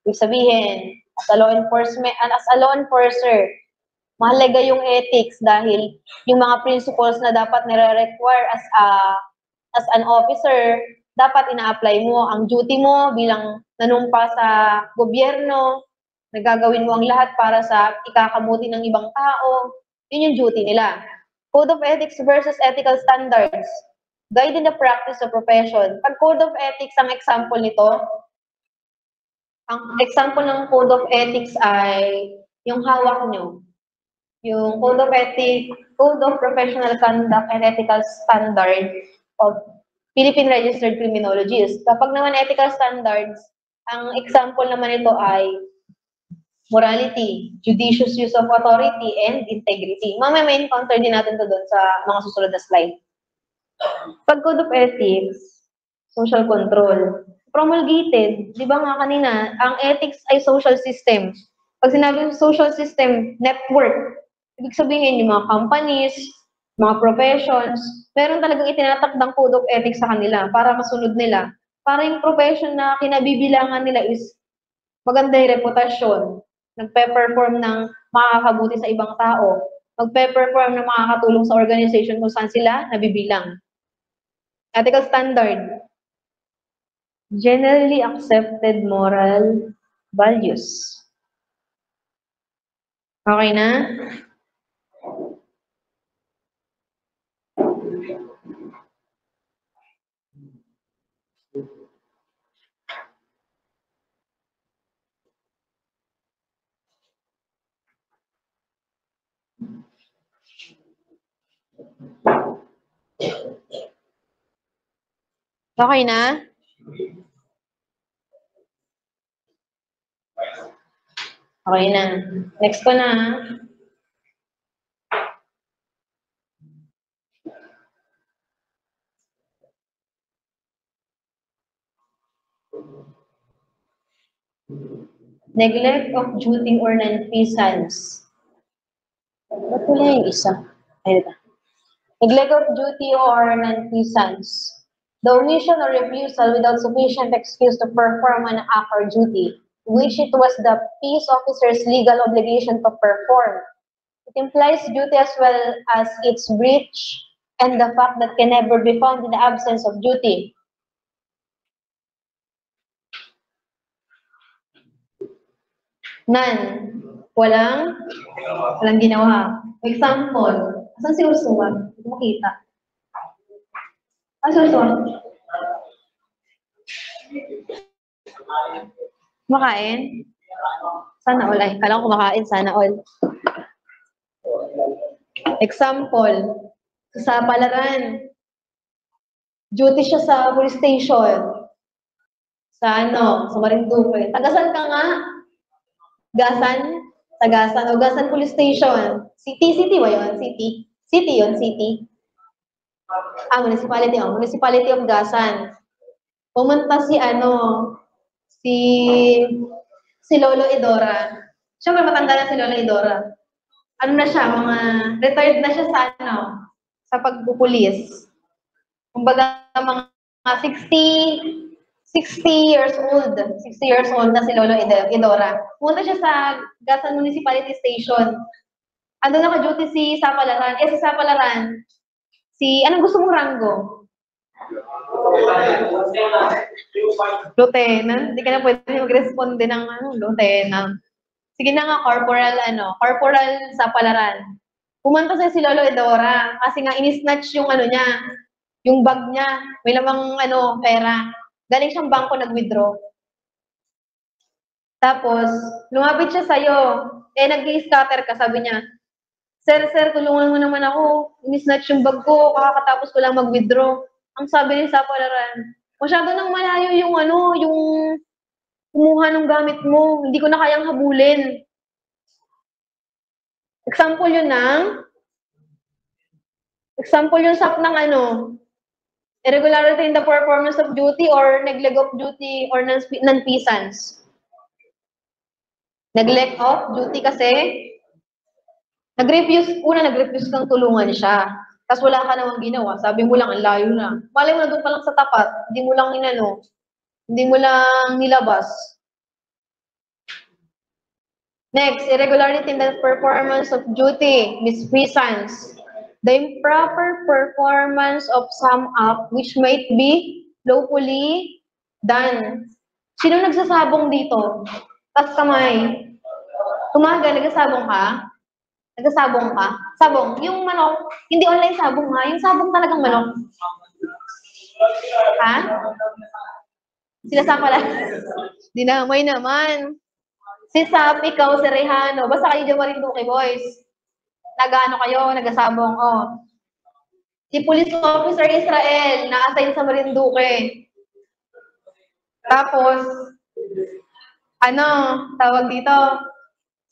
Ibig sabihin, as a law enforcer, mahalaga yung ethics dahil yung mga principles na dapat nire-require as an officer, dapat ina-apply mo ang duty mo bilang nanumpa sa gobyerno, nagagawin mo ang lahat para sa ikakabuti ng ibang tao. Yun yung duty nila. Code of ethics versus ethical standards. Guide in the practice of profession. Pag code of ethics ang example nito, ang example ng code of ethics ay yung hawak nyo. Yung code of professional conduct and ethical standard of Philippine Registered Criminologists. Kapag naman ethical standards, ang example naman ito ay morality, judicious use of authority, and integrity. Mamaya may encounter din natin to doon sa mga susunod na slide. Pag code of ethics, social control. Promulgated, di ba nga kanina, ang ethics ay social system. Pag sinabing social system, network, ibig sabihin yung mga companies, mga professions, meron talagang itinatakdang code of ethics sa kanila para masunod nila. Para yung profession na kinabibilangan nila is maganda yung reputasyon, nagpe-perform ng makakabuti sa ibang tao, magpe-perform ng makakatulong sa organization kung saan sila nabibilang. Ethical standard. Generally accepted moral values. Okay na? Okay na? Okay na. Next ko na. Neglect of duty or nonfeasance. Ba't wala yung isa? Ayun na. Neglect of duty or nonfeasance. The omission or refusal without sufficient excuse to perform an act or duty, which it was the peace officer's legal obligation to perform. It implies duty as well as its breach and the fact that can never be found in the absence of duty. None. Walang ginawa. Example, asan si Ursula? Hindi ko makita. Asan si Ursula? Kumakain? Sana all. Ay, kala ko kumakain. Sana all. Example, sa Palaran. Duty siya sa police station. Sa Marinduque. Tagasan ka nga? Gasan? Tagasan. O Gasan Police Station. City ba yun? City yun, city. Municipality. Municipality of Gasan. Pumunta si Lolo Idora. Siyempre matanda na si Lolo Idora. ano na siya, mga retired na siya sa ano, sa pagpupulis. Kumbaga, mga 60 years old. 60 years old na si Lolo Idora. Pumunta siya sa Gasan Municipality Station. Ando naka-duty si Sapalaran. Si Sapalaran, anong gusto mong rango? Lieutenant. Hindi ka na pwede mag-responde ng lieutenant. Sige na nga, corporal Sapalaran. Pumunta sa si Lolo Idora kasi nga inisnatch yung niya, yung bag niya. May lamang pera. Galing siyang bangko nag-withdraw. Tapos, lumapit siya sa'yo. Nag-i-scatter ka, sabi niya, Sir, tulungan mo naman ako. Inisnatch yung bag ko, kakatapos ko lang mag-withdraw. Ang sabi ni Sapalaran, masyado nang malayo yung yung kumuha ng gamit mo. Hindi ko na kayang habulin. Example yun sa ng irregularity in the performance of duty or neglect of duty or non-feasance. Neglect of duty kasi nag-refuse kang tulungan siya. Tapos wala ka namang ginawa. Sabi mo lang, ang layo na. Malay mo na doon pa lang sa tapat. Hindi mo lang nilabas. Next, irregularity in the performance of duty, misfeasance. The improper performance of some act which might be lawfully done. Sino nagsasabong dito? Tas kamay. Tumaga, nagsasabong ka? Sabong. Yung manok, hindi online sabong ha. Yung sabong talagang manok. Ha? Sila sa pala. Dinamay naman. Si Sap, ikaw, si Rehano. Basta kayo dyan Marinduque, boys. Nagasabong. Si Police Officer Israel, na-assign sa Marinduque. Tapos, tawag dito,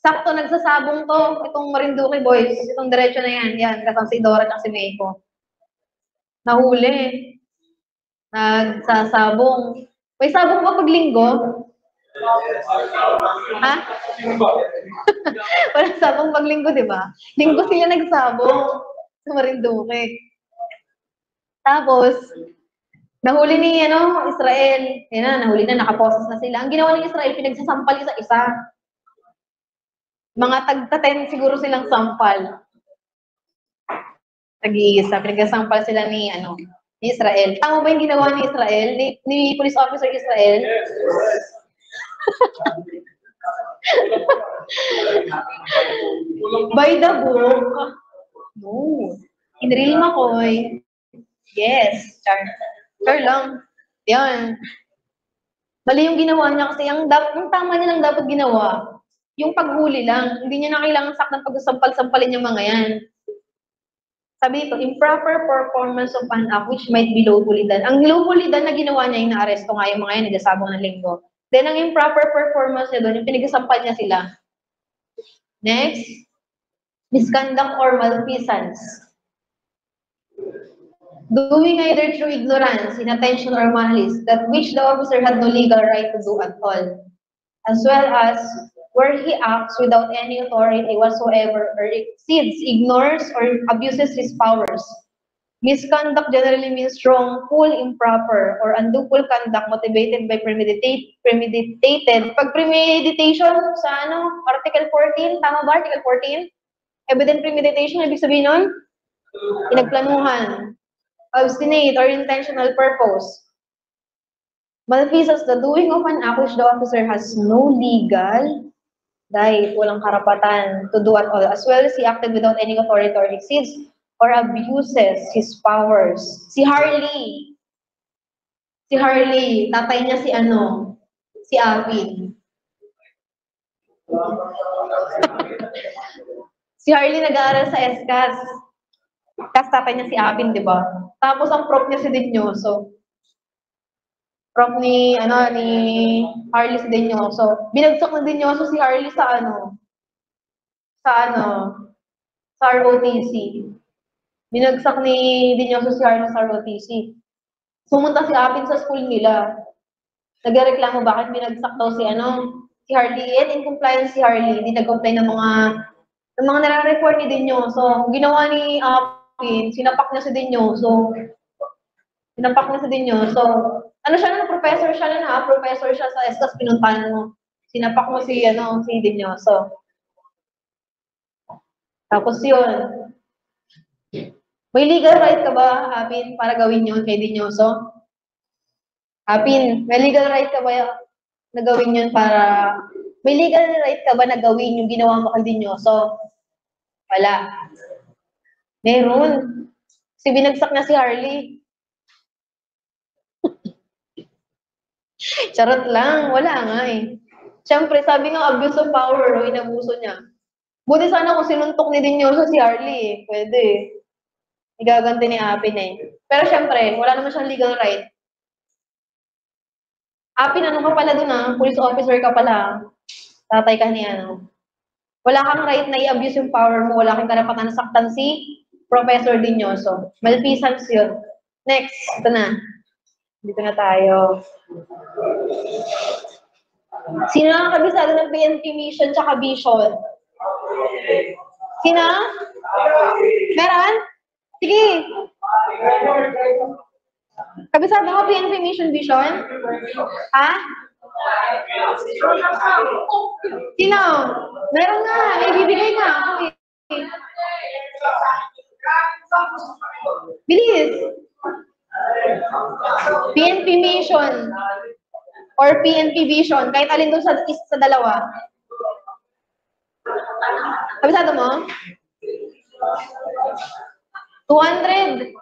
sakto nagsasabong to, itong Marinduque, boys. Itong diretso na yan. Yan, kasama si Dora at si Meiko. Nahuli. Nagsasabong. May sabong ba pag linggo? Ha? Walang sabong pag linggo, di ba? Linggo sila nagsabong sa Marinduque. Tapos, nahuli ni Israel. Yan na, nahuli na, nakaposes na sila. Ang ginawa ni Israel, pinagsasampal isa-isa. Mga tagta-10 siguro silang sampal. Nag-iisa, pinagsasampal sila ni Israel. Tama ba yung ginawa ni Israel? Ni Police Officer Israel? By the book? No. In real Makoy. Yes. Char lang. Yan. Mali yung ginawa niya kasi yung tama niya lang dapat ginawa. Yung paghuli lang. Hindi niya na kailangan saktan pag-sampal-sampalin yung mga yan. Sabi dito, improper performance of an act which might be lawfully done. Ang lawfully done na ginawa niya, yung na-aresto nga yung mga yan, nagsasabong ng linggo. Then, ang improper performance niya doon, yung pinagasampal niya sila. Next, misconduct or malfeasance. Doing either through ignorance, inattention, or malice, that which the officer had no legal right to do at all, as well as where he acts without any authority whatsoever or exceeds, ignores, or abuses his powers. Misconduct generally means wrongful, improper, or unlawful conduct motivated by premeditated. Pag premeditation sa Article 14, tama ba? Article 14? Evident premeditation, ibig sabihin nun? Pinagplanuhan. Obstinate or intentional purpose. Malfeasance, the doing of an act which the officer has no legal right, walang karapatan to do at all, as well as he acted without any authority or exceeds or abuses his powers. Si Harley, tatay niya si Alvin. Si Harley nag-aaral sa SCAS. Tapos tatay niya si Alvin, di ba? Tapos ang prop niya si Dinyoso. Prop ni Harley si Dinyoso. Binagsak na Dinyoso si Harley sa ROTC. Binagsak ni Dinyoso si Harley sa ROTC. Sumunta si Apin sa school nila. Nagreklamo bakit binagsak daw si Harley. In compliance si Harley, hindi nag-comply ng Yung mga nare-report ni Dinyoso, ginawa ni Apin, sinapak niya si Dinyoso. Sinapak niya si Dinyoso. Ano siya na, professor siya na, professor siya sa ESCAS, pinuntahan mo. Sinapak mo si, si Dinyoso. Tapos yun. May legal right ka ba, Apin, para gawin yun kay Dinyoso? Apin, may legal right ka ba na gawin yun para... May legal right ka ba na gawin yung ginawa mo kay Dinyoso? Wala. Meron. Kasi binagsak na si Harley. Charot lang. Wala nga eh. Siyempre, sabi nga abuse of power, o inabuso niya. Buti sana kung sinuntok ni Dinyoso si Harley eh. Pwede eh. Igaganti ni Apin eh. Pero siyempre, wala naman siyang legal right. Apin, ano ka pala dun police officer ka pala. Tatay ka ni Wala kang right na i-abuse yung power mo. Wala kang karapatan na saktan si Professor Dinyoso. Malfeasance yun. Next, ito na. Dito na tayo. Sino ang kabisado ng PNP mission tsaka vision? Sino? Meron? Sige. Kabisado ka PNP mission vision? Ha? Sino? Meron nga. Ibibigay nga ako eh. Bilis. PNP mission or PNP vision, kahit alin doon sa dalawa. Kabisado mo? 200.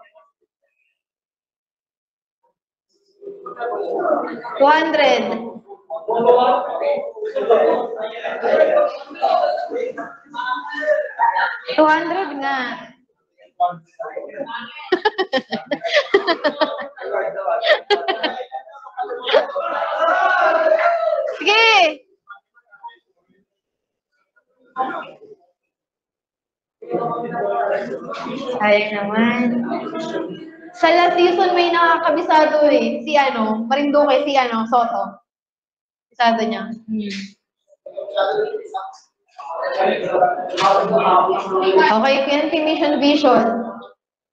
200. 200 nga. Sige. Sayang naman. Sa last season may nakakabisado eh. Si Marinduque, si Soto. Bisado niya. Okay, PNP mission vision.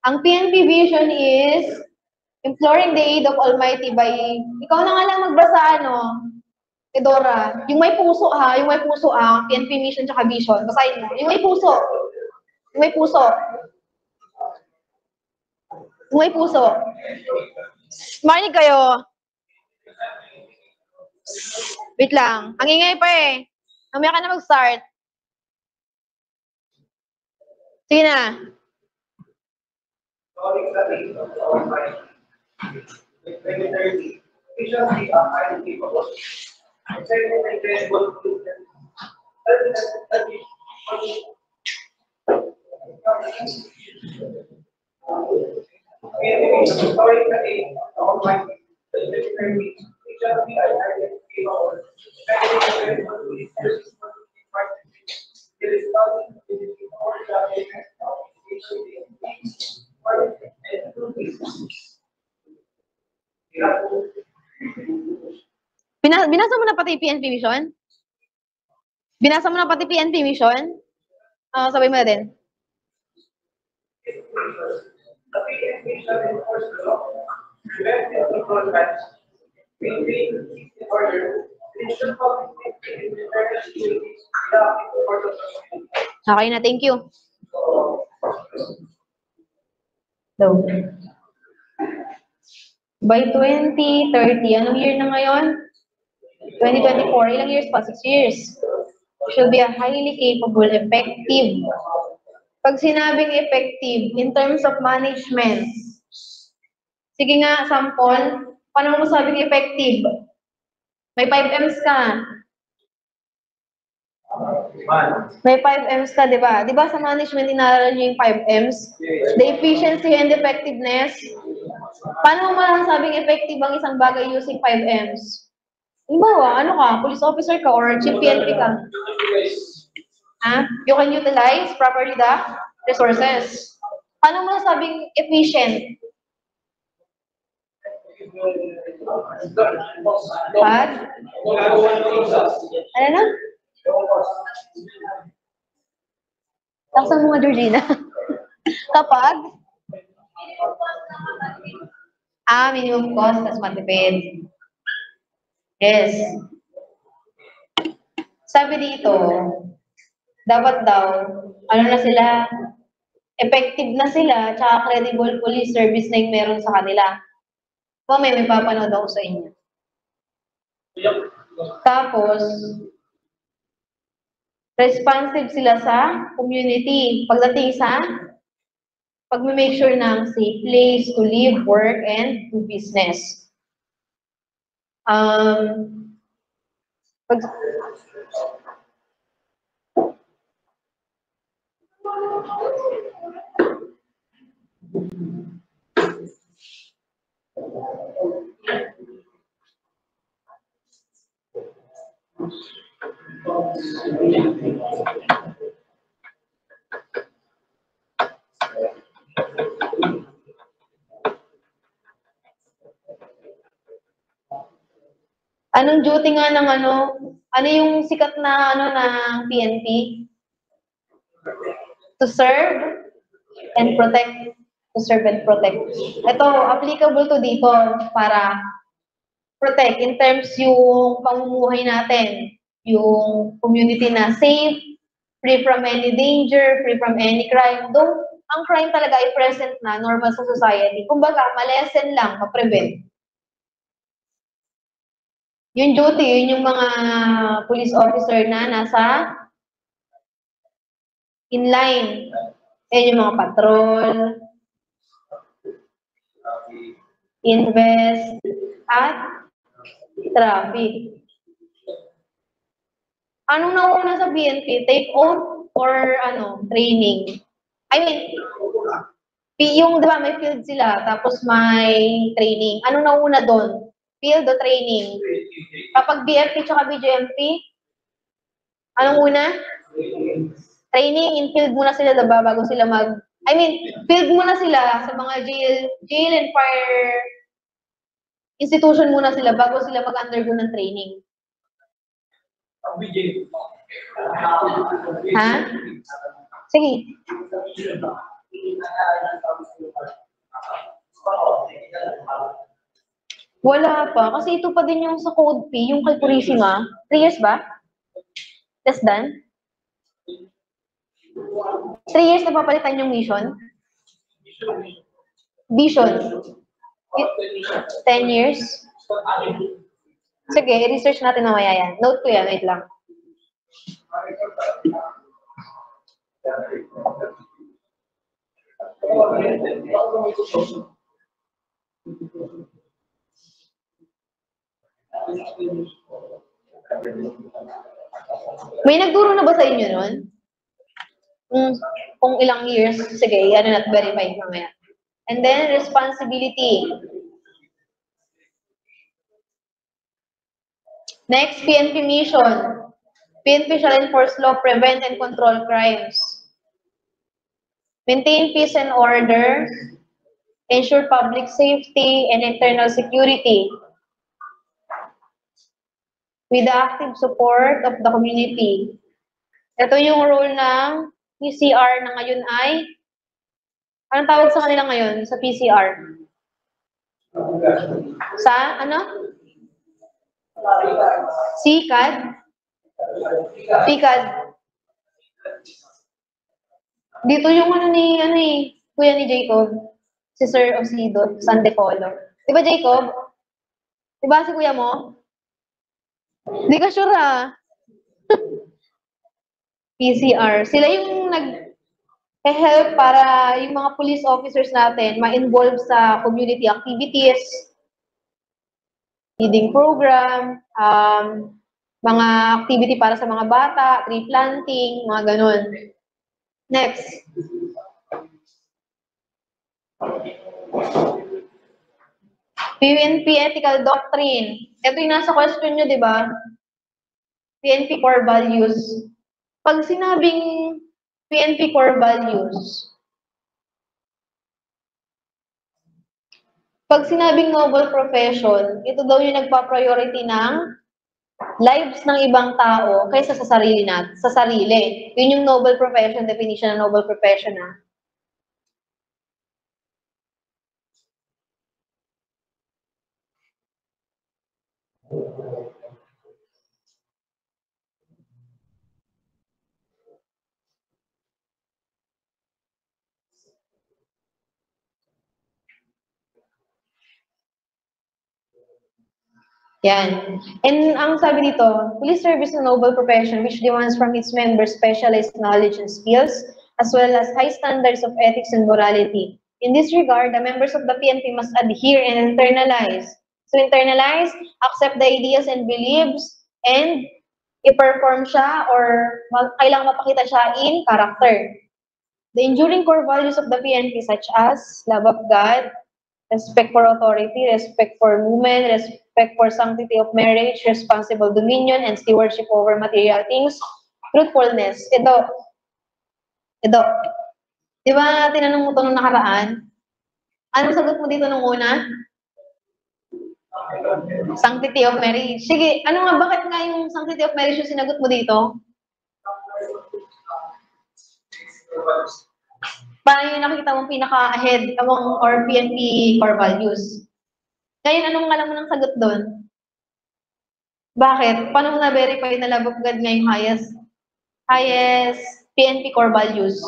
Ang PNP vision is imploring the aid of Almighty by, ikaw na nga lang magbasa, Edora. Yung may puso yung may puso PNP mission tsaka vision. Basahin mo. Yung may puso. Yung may puso. Yung may puso. Marinig kayo. Wait lang. Ang ingay pa eh. Mamaya ka na mag-start. Sige na. Binasa mo na pati PNP mission? Binasa mo na pati PNP mission? Sabay mo na din. Okay na, thank you. So, by 2030, anong year na ngayon? 2024, ilang years pa? 6 years. Should be a highly capable, effective. Pag sinabing effective, in terms of management, sige nga, sample, paano mo sabing effective? May 5Ms ka. May 5Ms ka, di ba? Di ba sa management, inaral niyo yung 5Ms? The efficiency and effectiveness. Paano mo masabing effective ang isang bagay using 5Ms? Halimbawa, police officer ka or chief PNP ka? You can utilize properly the resources. Paano mo nasabing efficient? What? Ano na? Laksan mo nga, Georgina. Kapag? Minimum cost, tas matipid. Yes. Sabi dito, dapat daw, ano na sila, effective na sila, tsaka credible police service na yung meron sa kanila. Mamaya may papanood ako sa inyo. Tapos, responsive sila sa community. Pagdating sa pag-make sure ng safe place to live, work, and do business. Pag, anong duty nga ng ano yung sikat na ng PNP? To serve and protect. To serve and protect. Ito, applicable to dito para protect in terms yung pamumuhay natin, yung community na safe, free from any danger, free from any crime. Though, ang crime talaga ay present na, normal sa society. Kumbaga, malesen lang, ma-prevent. Yung duty, yun yung mga police officer na nasa inline. Yan yung mga patrol, invest, at traffic. Anong nauna sa PNP? Take oath or training? I mean, yung, di ba, may field sila, tapos may training. Anong nauna doon? Field o training? Kapag BFP tsaka BGMP, anong una? Training, in field muna sila, diba, bago sila field muna sila sa mga jail and fire institution muna sila bago sila mag-undergo ng training. Ha? Sige. Wala pa. Kasi ito pa din yung sa Code P, yung kay Purisima. 3 years ba? Less than? 3 years na papalitan yung mission? Vision? 10 years? Sige, i-research natin mamaya yan. Note ko yan, wait lang. May nagturo na ba sa inyo nun? Kung ilang years? Sige, na't verify mamaya. And then, responsibility. Next, PNP mission. PNP shall enforce law, prevent and control crimes. Maintain peace and order. Ensure public safety and internal security. With the active support of the community. Ito yung role ng PCR na ngayon ay, anong tawag sa kanila ngayon sa PCR? Sa SICAD? SICAD. Dito yung kuya ni Jacob, si Sir Osido, San Decolo. Di ba, Jacob? Di ba si kuya mo? Di ka sure, ha? PCR. Sila yung nag-help para yung mga police officers natin ma-involve sa community activities, feeding program, mga activity para sa mga bata, tree planting, mga ganun. Next. PNP ethical doctrine. Ito yung nasa question nyo, di ba? PNP core values. Pag sinabing PNP core values, pag sinabing noble profession, ito daw yung nagpa-priority ng lives ng ibang tao kaysa sa sarili sa sarili. Yun yung noble profession, definition ng noble profession na. Yan. And ang sabi dito, police service is a noble profession which demands from its members specialized knowledge and skills, as well as high standards of ethics and morality. In this regard, the members of the PNP must adhere and internalize. So internalize, accept the ideas and beliefs, and i-perform siya or kailangan mapakita siya in character. The enduring core values of the PNP such as love of God, respect for authority, respect for women, respect for sanctity of marriage, responsible dominion, and stewardship over material things, truthfulness. Ito. Di ba tinanong mo ito nung nakaraan? Anong sagot mo dito nung una? Sanctity of marriage. Sige, ano nga, bakit nga yung sanctity of marriage yung sinagot mo dito? Paano yung nakikita mong pinaka-ahead among or PNP core values? Ngayon, anong alam mo ng sagot doon? Bakit? Paano mo na-verify na love of God nga yung highest PNP core values?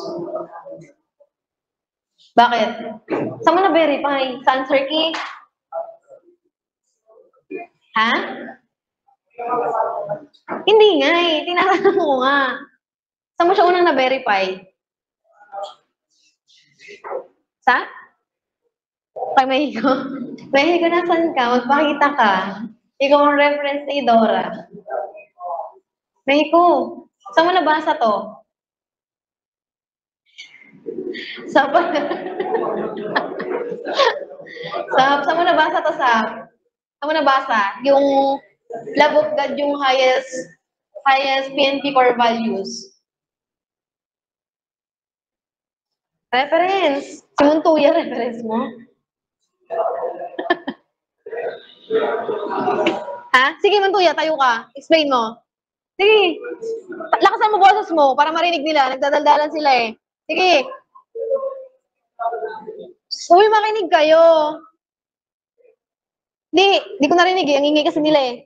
Bakit? Saan mo na-verify? Sa answer key? Ha? Hindi nga eh. Tinatanong ko nga. Saan mo siya unang na-verify? Sa? Kay Mexico. Mexico, nasan ka? Magpakita ka. Ikaw ang reference ni Dora. Mexico, saan mo nabasa to? Saan mo nabasa to, Saan mo nabasa? Yung love of God, yung highest PNP core values. Reference. Si Montoya, reference mo? Ha? Sige, Montoya, tayo ka. Explain mo. Sige. Lakasan mo boses mo para marinig nila. Nagdadaldalan sila eh. Sige. Uy, makinig kayo. Di ko narinig eh. Ang ingay kasi nila eh.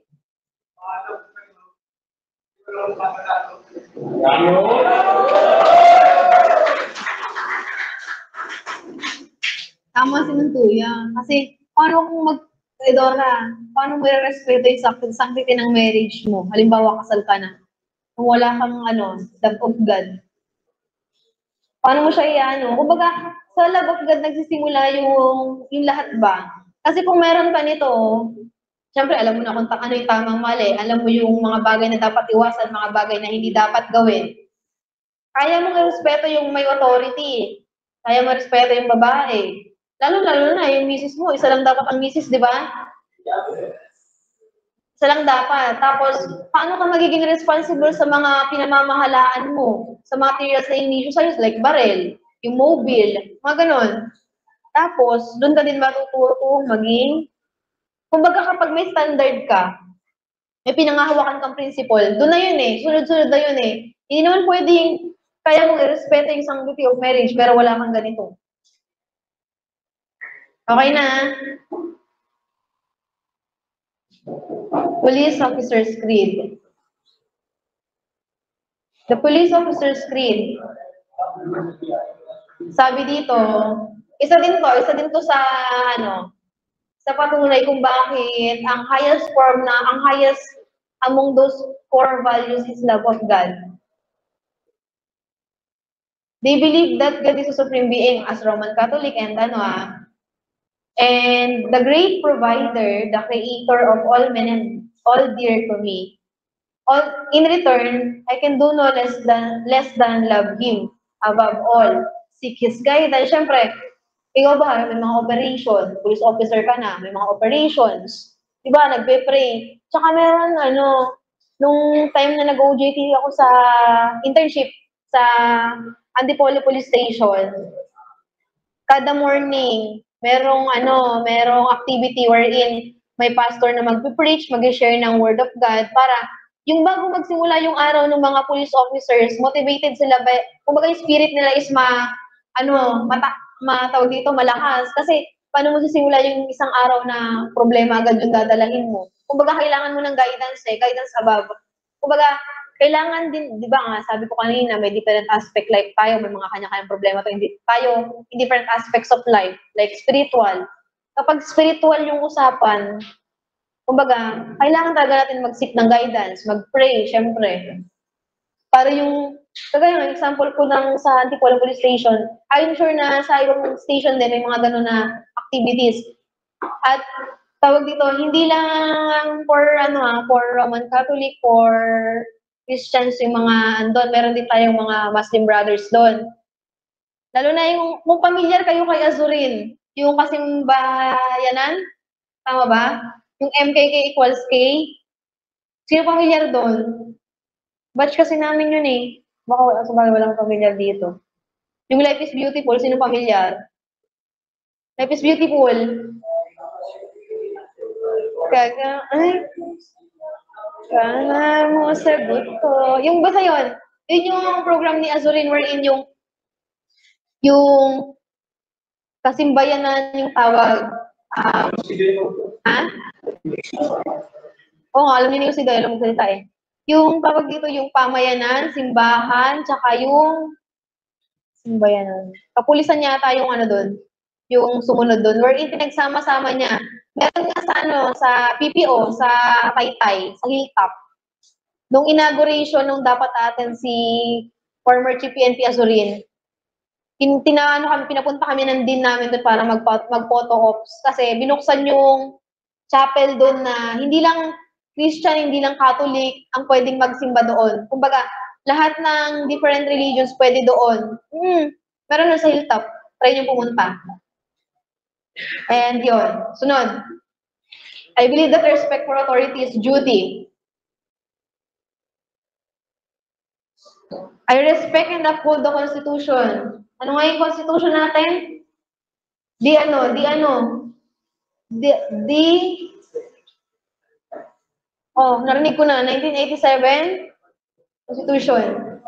Tama si Montoya. Kasi, paano kung Dora, paano mo i-respeto yung sanctity ng marriage mo? Halimbawa, kasal ka na. Kung wala kang, love of God. Paano mo siya i-ano? Kumbaga, sa love of God nagsisimula yung lahat ba? Kasi kung meron ka nito, syempre, alam mo na kung ano yung tamang mali. Alam mo yung mga bagay na dapat iwasan, mga bagay na hindi dapat gawin. Kaya mo i-respeto yung may authority. Kaya mo respeto yung babae. Lalo na, yung misis mo, isa lang dapat ang misis, di ba? Isa lang dapat. Tapos, paano ka magiging responsible sa mga pinamamahalaan mo? Sa materials na in-issue sa'yo, like barrel, yung mobile, mga ganon. Tapos, doon ka din matututo maging, kumbaga kapag may standard ka, may pinangahawakan kang principle, doon na yun eh, sunod-sunod na yun eh. Hindi naman pwedeng, kaya mong i-respeto yung sanctity of marriage, pero wala kang ganito. Okay na. Police Officer's Creed. The Police Officer's Creed. Sabi dito, isa din to sa sa patunay kung bakit ang highest among those core values is love of God. They believe that God is a supreme being as Roman Catholic and and the great provider, the creator of all men and all dear to me. In return, I can do no less than love Him above all. Seek His guidance. Siyempre, ikaw ba, may mga operation, police officer ka na, may mga operations. Diba, nagpe-pray. Tsaka meron, nung time na nag-OJT ako sa internship sa Antipolo Police Station, kada morning, merong activity wherein may pastor na mag-preach, mag-share ng word of God para yung bago magsimula yung araw ng mga police officers, motivated sila ba, kumbaga yung spirit nila is matawag dito, malakas. Kasi paano mo sisimula yung isang araw na problema agad yung dadalahin mo? Kumbaga kailangan mo ng guidance above. Kumbaga, kailangan din, di ba nga, sabi ko kanina, may different aspect like tayo, may mga kanya-kanyang problema tayo in different aspects of life, like spiritual. Kapag spiritual yung usapan, kumbaga, kailangan talaga natin mag-seek ng guidance, mag-pray, syempre. Para yung, kagaya ng example ko sa Antipolo Police Station, I'm sure na sa ibang station din, may mga ganun na activities. At tawag dito, hindi lang for Roman Catholic, for Christians yung mga andon, meron din tayong mga Muslim brothers doon. Lalo na kung pamilyar kayo kay Azurin, yung kasing bayanan, tama ba? Yung MKK equals K, sino pamilyar doon? Batch kasi namin yun eh. Baka walang pamilyar dito. Yung Life is Beautiful, sino pamilyar? Life is Beautiful. Kana mo sagot ko. Yung basta yun. Yun yung program ni Azurin wherein yung kasimbayanan yung tawag. Ha? Oo nga, alam niyo yung si Doyle, magsalita eh. Yung tawag dito, yung pamayanan, simbahan, tsaka yung simbayanan. Kapulisan yata yung doon, yung sumunod doon, wherein pinagsama-sama niya. Meron nga sa PPO, sa Taytay, sa Hilltop. Nung inauguration, nung dapat atin si former Chief PNP Azurin, pinapunta kami ng din namin doon para mag-photo ops. Kasi binuksan yung chapel doon na hindi lang Christian, hindi lang Catholic ang pwedeng magsimba doon. Kumbaga, lahat ng different religions pwede doon. Meron na sa Hilltop. Try niyo pumunta. And yun. Sunod. I believe that respect for authority is duty. I respect and uphold the Constitution. Ano nga yung Constitution natin? Narinig ko na, 1987, Constitution.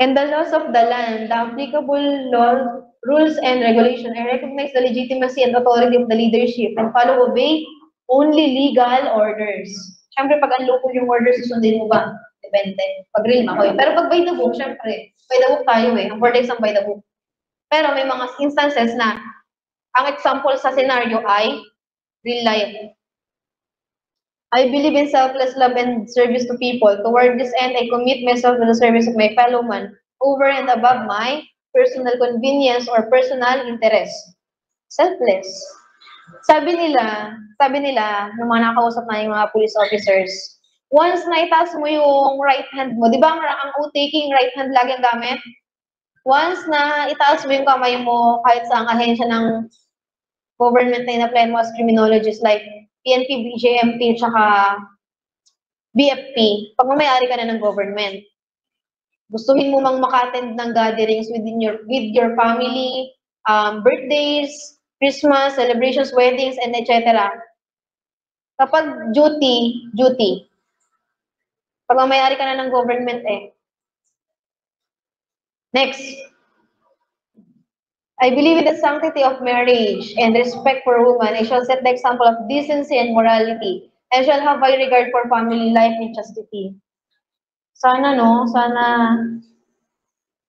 And the laws of the land, the applicable laws, rules, and regulation, I recognize the legitimacy and authority of the leadership and obey only legal orders. Siyempre, pag unlawful yung orders, susundin mo ba? Depende. Pag real, ako yun. Pero pag by the book, siyempre, by the book tayo eh. Ang word is ang by the book. Pero may mga instances na ang example sa scenario ay real life. I believe in selfless love and service to people. Toward this end, I commit myself to the service of my fellow man over and above my personal convenience or personal interest. Selfless. Sabi nila, ng mga nakausap na yung mga police officers, once na itaas mo yung right hand mo, di ba ang taking right hand lagi ang gamit? Once na itaas mo yung kamay mo kahit sa ahensya ng government na in-apply mo as criminologist like PNP, BJMP, tsaka BFP, pag mamayari ka na ng government, gustuhin mo mang maka-attend ng gatherings with your family, birthdays, Christmas, celebrations, weddings, and etc. Kapag duty, pag mamayari ka na ng government Next. I believe in the sanctity of marriage and respect for women. I shall set the example of decency and morality. I shall have high regard for family life and chastity. Sana,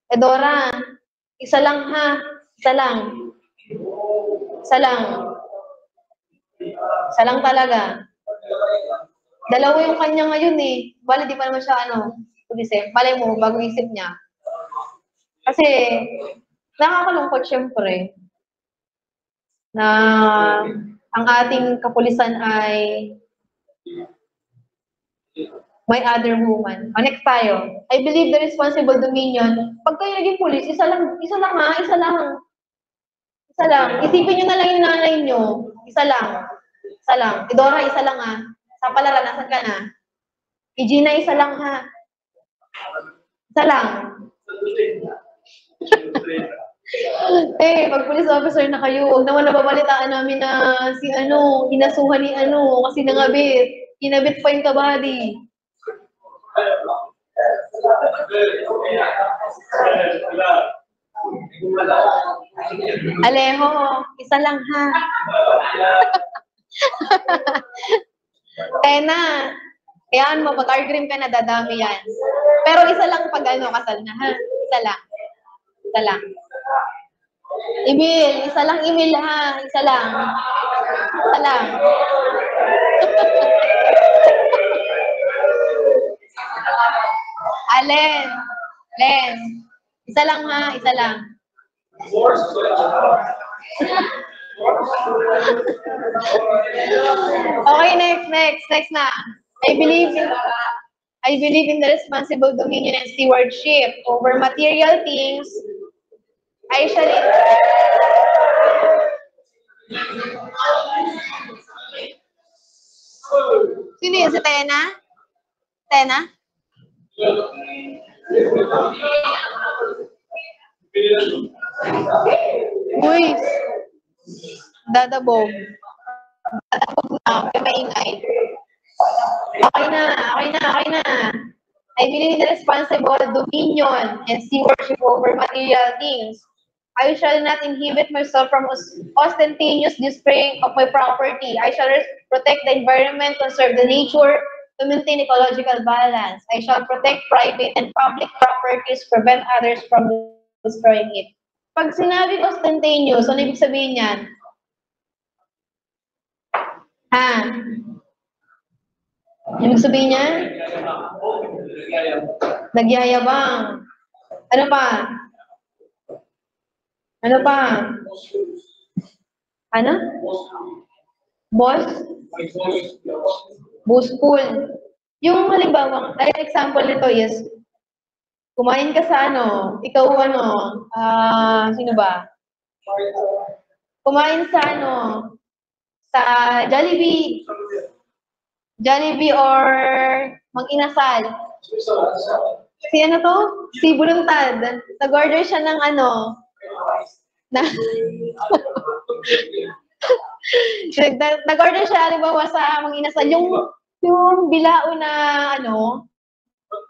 Edora, isa lang ha. Isa lang talaga. Dalawa yung kanya ngayon eh. Bale, di pa naman siya malay mo, bago isip niya. Kasi, nakakalungkot syempre na ang ating kapulisan ay may other woman. Next tayo. I believe the responsible dominion. Pag kayo naging pulis, isa lang. Isipin nyo na lang yung nanay nyo. Isa lang. Idora, isa lang ha. Sa Palara, nasan ka na? Gina, isa lang ha. Isa lang. Pag police officer na kayo, huwag naman nababalitaan namin na si ano, inasuhan ni ano, kasi nangabit. Kinabit pa yung kabady. Alejo, isa lang ha. Tena, kayaan mo, pag-argrim ka na, dadami yan. Pero isa lang pag ano, kasal na ha. Isa lang. Isa lang. Emil, isa lang Emil ha. Isa lang. Isa lang. Alen. Len. Isa lang ha. Isa lang. Okay, next na. I believe in the responsible dominion and stewardship over material things. I shall Sino yun? Si Tena? Tena? Uy! Dadabog. Dadabog na. Kaya maingay. Okay na. I believe in the responsible dominion and stewardship over material things. I shall not inhibit myself from ostentatious displaying of my property. I shall protect the environment, conserve the nature, to maintain ecological balance. I shall protect private and public properties, prevent others from destroying it. Pag sinabi ostentatious, ano ibig sabihin yan? Ha? Ibig sabihin niya? Nagyayabang. Ano pa? Ano pa? Ano? Boss? Boastful. Yung halimbawa, an example nito is, kumain ka sa ano, ikaw ano, sino ba? Kumain sa ano, sa Jollibee. Jollibee or Mang-Inasal. Si ano to? Si Buluntad. Nag-order siya ng ano, nag-order siya, halimbawa sa Mang-Inasal, yung bilao na ano,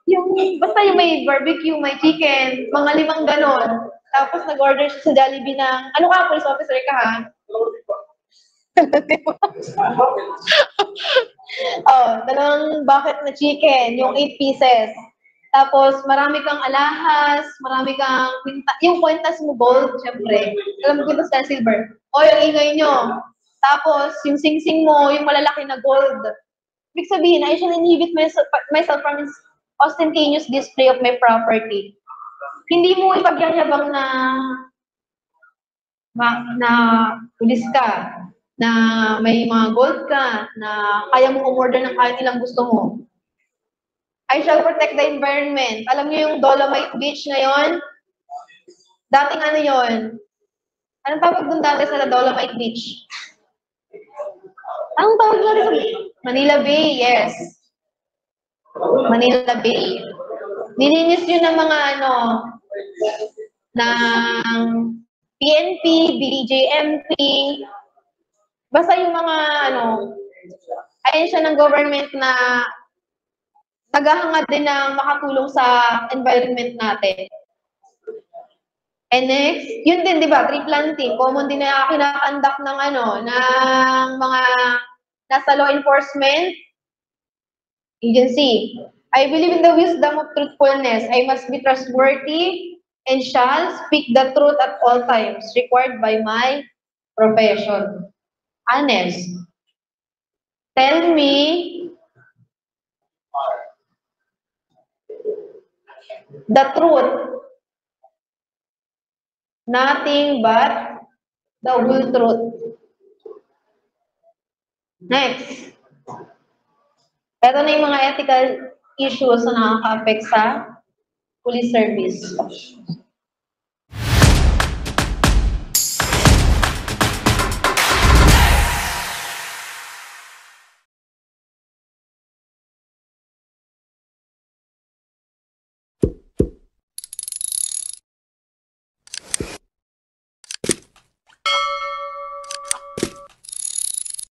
yung, basta yung may barbecue, may chicken, mga 5 ganon. Tapos nag-order siya sa Jollibee ng, ano ka, police officer ka ha? Dalawang bucket na chicken, yung 8 pieces. Tapos, marami kang alahas, marami kang, yung kwintas mo gold, syempre. Alam mo, kwintas ka silver. Yung ingay nyo. Tapos, yung sing-sing mo, yung malalaki na gold. Ibig sabihin, I shall inhibit myself from ostentatious display of my property. Hindi mo ipagyayabang na pulis ka, na may mga gold ka, na kaya mo umorder ng kahit ilang gusto mo. I shall protect the environment. Alam niyo yung Dolomite Beach na yon? Dating ano yon? Anong tawag doon dati sa Dolomite Beach? Anong tawag doon sa Manila Bay? Yes. Manila Bay. Nilinis yun ng mga ano, ng PNP, BJMP, basta yung mga ano, ayun siya ng government na naghahangad din na makatulong sa environment natin. And next, yun din, di ba, tree planting, common din na kinakandak ng ano, ng mga nasa law enforcement agency. I believe in the wisdom of truthfulness. I must be trustworthy and shall speak the truth at all times, required by my profession. Honest. Tell me the truth. Nothing but the whole truth. Next. Ito na yung mga ethical issues na nakaka-affect sa police service.